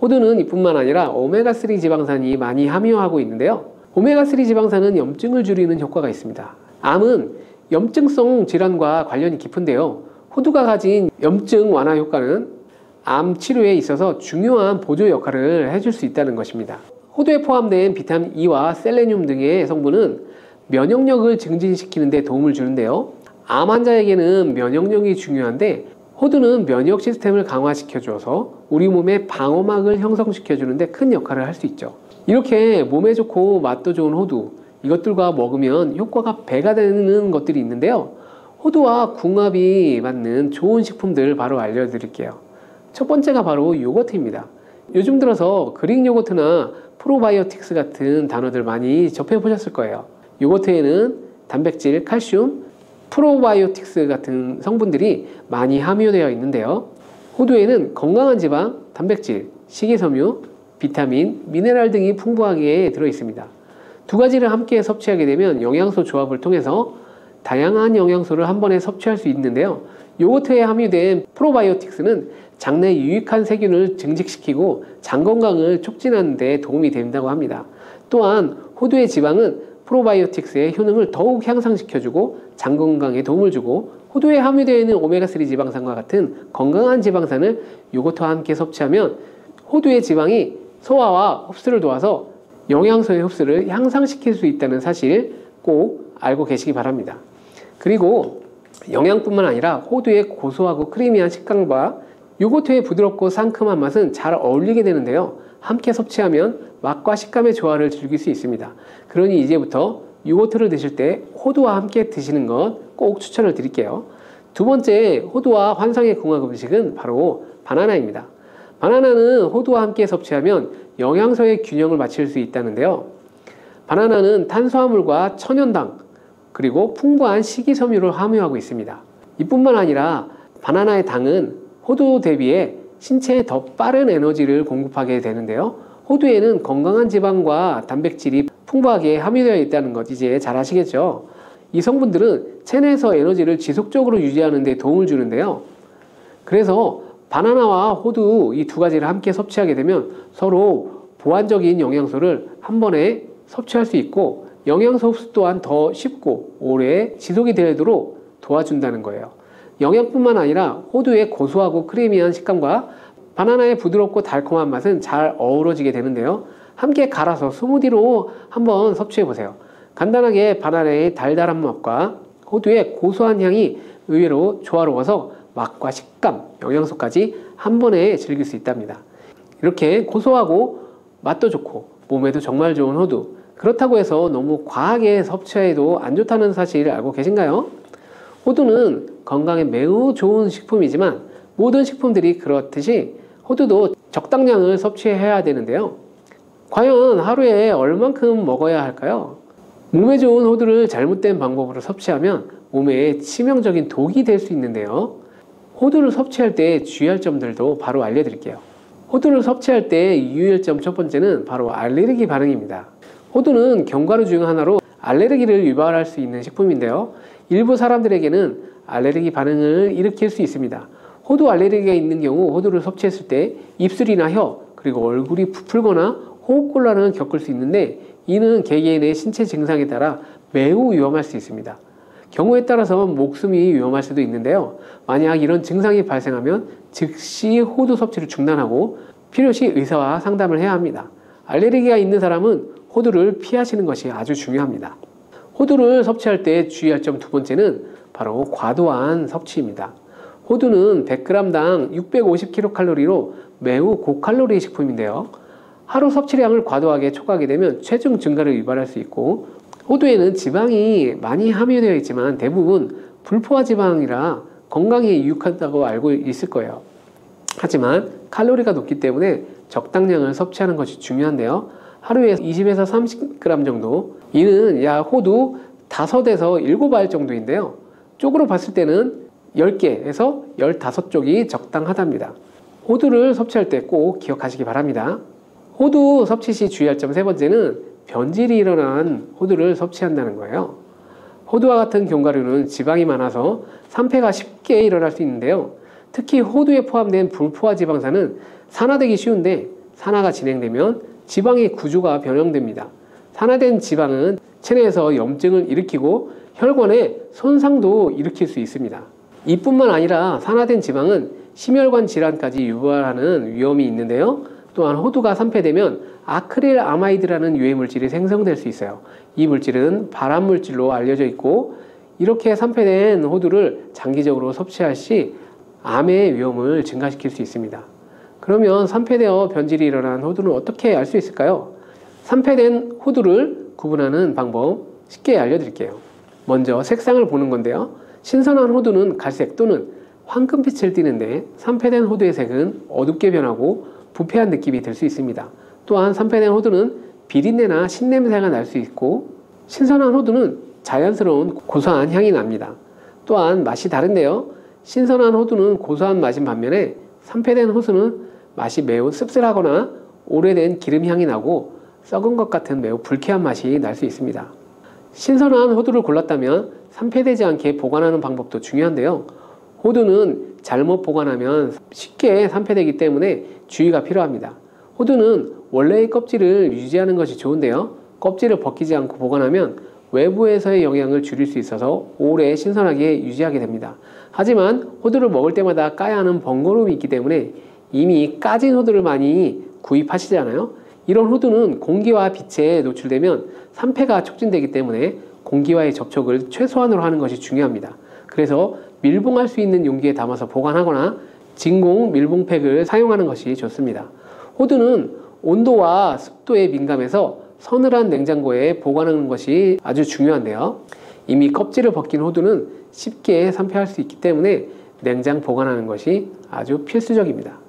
호두는 이뿐만 아니라 오메가3 지방산이 많이 함유하고 있는데요. 오메가3 지방산은 염증을 줄이는 효과가 있습니다. 암은 염증성 질환과 관련이 깊은데요. 호두가 가진 염증 완화 효과는 암 치료에 있어서 중요한 보조 역할을 해줄 수 있다는 것입니다. 호두에 포함된 비타민 E와 셀레늄 등의 성분은 면역력을 증진시키는 데 도움을 주는데요. 암 환자에게는 면역력이 중요한데 호두는 면역 시스템을 강화시켜줘서 우리 몸의 방어막을 형성시켜주는 데 큰 역할을 할 수 있죠. 이렇게 몸에 좋고 맛도 좋은 호두, 이것들과 먹으면 효과가 배가 되는 것들이 있는데요. 호두와 궁합이 맞는 좋은 식품들 바로 알려드릴게요. 첫 번째가 바로 요거트입니다. 요즘 들어서 그릭 요거트나 프로바이오틱스 같은 단어들 많이 접해보셨을 거예요. 요거트에는 단백질, 칼슘, 프로바이오틱스 같은 성분들이 많이 함유되어 있는데요. 호두에는 건강한 지방, 단백질, 식이섬유, 비타민, 미네랄 등이 풍부하게 들어 있습니다. 두 가지를 함께 섭취하게 되면 영양소 조합을 통해서 다양한 영양소를 한 번에 섭취할 수 있는데요. 요거트에 함유된 프로바이오틱스는 장내 유익한 세균을 증식시키고 장 건강을 촉진하는 데 도움이 된다고 합니다. 또한 호두의 지방은 프로바이오틱스의 효능을 더욱 향상시켜주고 장 건강에 도움을 주고 호두에 함유되어 있는 오메가3 지방산과 같은 건강한 지방산을 요거트와 함께 섭취하면 호두의 지방이 소화와 흡수를 도와서 영양소의 흡수를 향상시킬 수 있다는 사실 꼭 알고 계시기 바랍니다. 그리고 영양뿐만 아니라 호두의 고소하고 크리미한 식감과 요거트의 부드럽고 상큼한 맛은 잘 어울리게 되는데요. 함께 섭취하면 맛과 식감의 조화를 즐길 수 있습니다. 그러니 이제부터 요거트를 드실 때 호두와 함께 드시는 것 꼭 추천을 드릴게요. 두 번째 호두와 환상의 궁합 음식은 바로 바나나입니다. 바나나는 호두와 함께 섭취하면 영양소의 균형을 맞출 수 있다는데요. 바나나는 탄수화물과 천연당 그리고 풍부한 식이섬유를 함유하고 있습니다. 이뿐만 아니라 바나나의 당은 호두 대비해 신체에 더 빠른 에너지를 공급하게 되는데요. 호두에는 건강한 지방과 단백질이 풍부하게 함유되어 있다는 것 이제 잘 아시겠죠? 이 성분들은 체내에서 에너지를 지속적으로 유지하는 데 도움을 주는데요. 그래서 바나나와 호두 이 두 가지를 함께 섭취하게 되면 서로 보완적인 영양소를 한 번에 섭취할 수 있고 영양소 흡수 또한 더 쉽고 오래 지속이 되도록 도와준다는 거예요. 영양뿐만 아니라 호두의 고소하고 크리미한 식감과 바나나의 부드럽고 달콤한 맛은 잘 어우러지게 되는데요. 함께 갈아서 스무디로 한번 섭취해 보세요. 간단하게 바나나의 달달한 맛과 호두의 고소한 향이 의외로 조화로워서 맛과 식감, 영양소까지 한 번에 즐길 수 있답니다. 이렇게 고소하고 맛도 좋고 몸에도 정말 좋은 호두, 그렇다고 해서 너무 과하게 섭취해도 안 좋다는 사실 알고 계신가요? 호두는 건강에 매우 좋은 식품이지만 모든 식품들이 그렇듯이 호두도 적당량을 섭취해야 되는데요. 과연 하루에 얼만큼 먹어야 할까요? 몸에 좋은 호두를 잘못된 방법으로 섭취하면 몸에 치명적인 독이 될 수 있는데요. 호두를 섭취할 때 주의할 점들도 바로 알려드릴게요. 호두를 섭취할 때 유의할 점 첫 번째는 바로 알레르기 반응입니다. 호두는 견과류 중 하나로 알레르기를 유발할 수 있는 식품인데요. 일부 사람들에게는 알레르기 반응을 일으킬 수 있습니다. 호두 알레르기가 있는 경우 호두를 섭취했을 때 입술이나 혀 그리고 얼굴이 부풀거나 호흡곤란을 겪을 수 있는데 이는 개개인의 신체 증상에 따라 매우 위험할 수 있습니다. 경우에 따라서 목숨이 위험할 수도 있는데요. 만약 이런 증상이 발생하면 즉시 호두 섭취를 중단하고 필요시 의사와 상담을 해야 합니다. 알레르기가 있는 사람은 호두를 피하시는 것이 아주 중요합니다. 호두를 섭취할 때 주의할 점 두 번째는 바로 과도한 섭취입니다. 호두는 100g당 650kcal로 매우 고칼로리 식품인데요. 하루 섭취량을 과도하게 초과하게 되면 체중 증가를 유발할 수 있고 호두에는 지방이 많이 함유되어 있지만 대부분 불포화 지방이라 건강에 유익하다고 알고 있을 거예요. 하지만 칼로리가 높기 때문에 적당량을 섭취하는 것이 중요한데요. 하루에 20에서 30g 정도, 이는 약 호두 5에서 7알 정도인데요. 쪽으로 봤을 때는 10개에서 15쪽이 적당하답니다. 호두를 섭취할 때 꼭 기억하시기 바랍니다. 호두 섭취 시 주의할 점 세 번째는 변질이 일어난 호두를 섭취한다는 거예요. 호두와 같은 견과류는 지방이 많아서 산패가 쉽게 일어날 수 있는데요. 특히 호두에 포함된 불포화 지방산은 산화되기 쉬운데 산화가 진행되면 지방의 구조가 변형됩니다. 산화된 지방은 체내에서 염증을 일으키고 혈관에 손상도 일으킬 수 있습니다. 이뿐만 아니라 산화된 지방은 심혈관 질환까지 유발하는 위험이 있는데요. 또한 호두가 산패되면 아크릴 아마이드라는 유해 물질이 생성될 수 있어요. 이 물질은 발암 물질로 알려져 있고 이렇게 산패된 호두를 장기적으로 섭취할 시 암의 위험을 증가시킬 수 있습니다. 그러면 산패되어 변질이 일어난 호두는 어떻게 알 수 있을까요? 산패된 호두를 구분하는 방법 쉽게 알려드릴게요. 먼저 색상을 보는 건데요. 신선한 호두는 갈색 또는 황금빛을 띠는데 산패된 호두의 색은 어둡게 변하고 부패한 느낌이 들 수 있습니다. 또한 산패된 호두는 비린내나 신냄새가 날 수 있고 신선한 호두는 자연스러운 고소한 향이 납니다. 또한 맛이 다른데요. 신선한 호두는 고소한 맛인 반면에 산패된 호두는 맛이 매우 씁쓸하거나 오래된 기름향이 나고 썩은 것 같은 매우 불쾌한 맛이 날 수 있습니다. 신선한 호두를 골랐다면 산패되지 않게 보관하는 방법도 중요한데요. 호두는 잘못 보관하면 쉽게 산패되기 때문에 주의가 필요합니다. 호두는 원래의 껍질을 유지하는 것이 좋은데요. 껍질을 벗기지 않고 보관하면 외부에서의 영향을 줄일 수 있어서 오래 신선하게 유지하게 됩니다. 하지만 호두를 먹을 때마다 까야 하는 번거로움이 있기 때문에 이미 까진 호두를 많이 구입하시잖아요. 이런 호두는 공기와 빛에 노출되면 산패가 촉진되기 때문에 공기와의 접촉을 최소한으로 하는 것이 중요합니다. 그래서 밀봉할 수 있는 용기에 담아서 보관하거나 진공 밀봉팩을 사용하는 것이 좋습니다. 호두는 온도와 습도에 민감해서 서늘한 냉장고에 보관하는 것이 아주 중요한데요. 이미 껍질을 벗긴 호두는 쉽게 산패할 수 있기 때문에 냉장 보관하는 것이 아주 필수적입니다.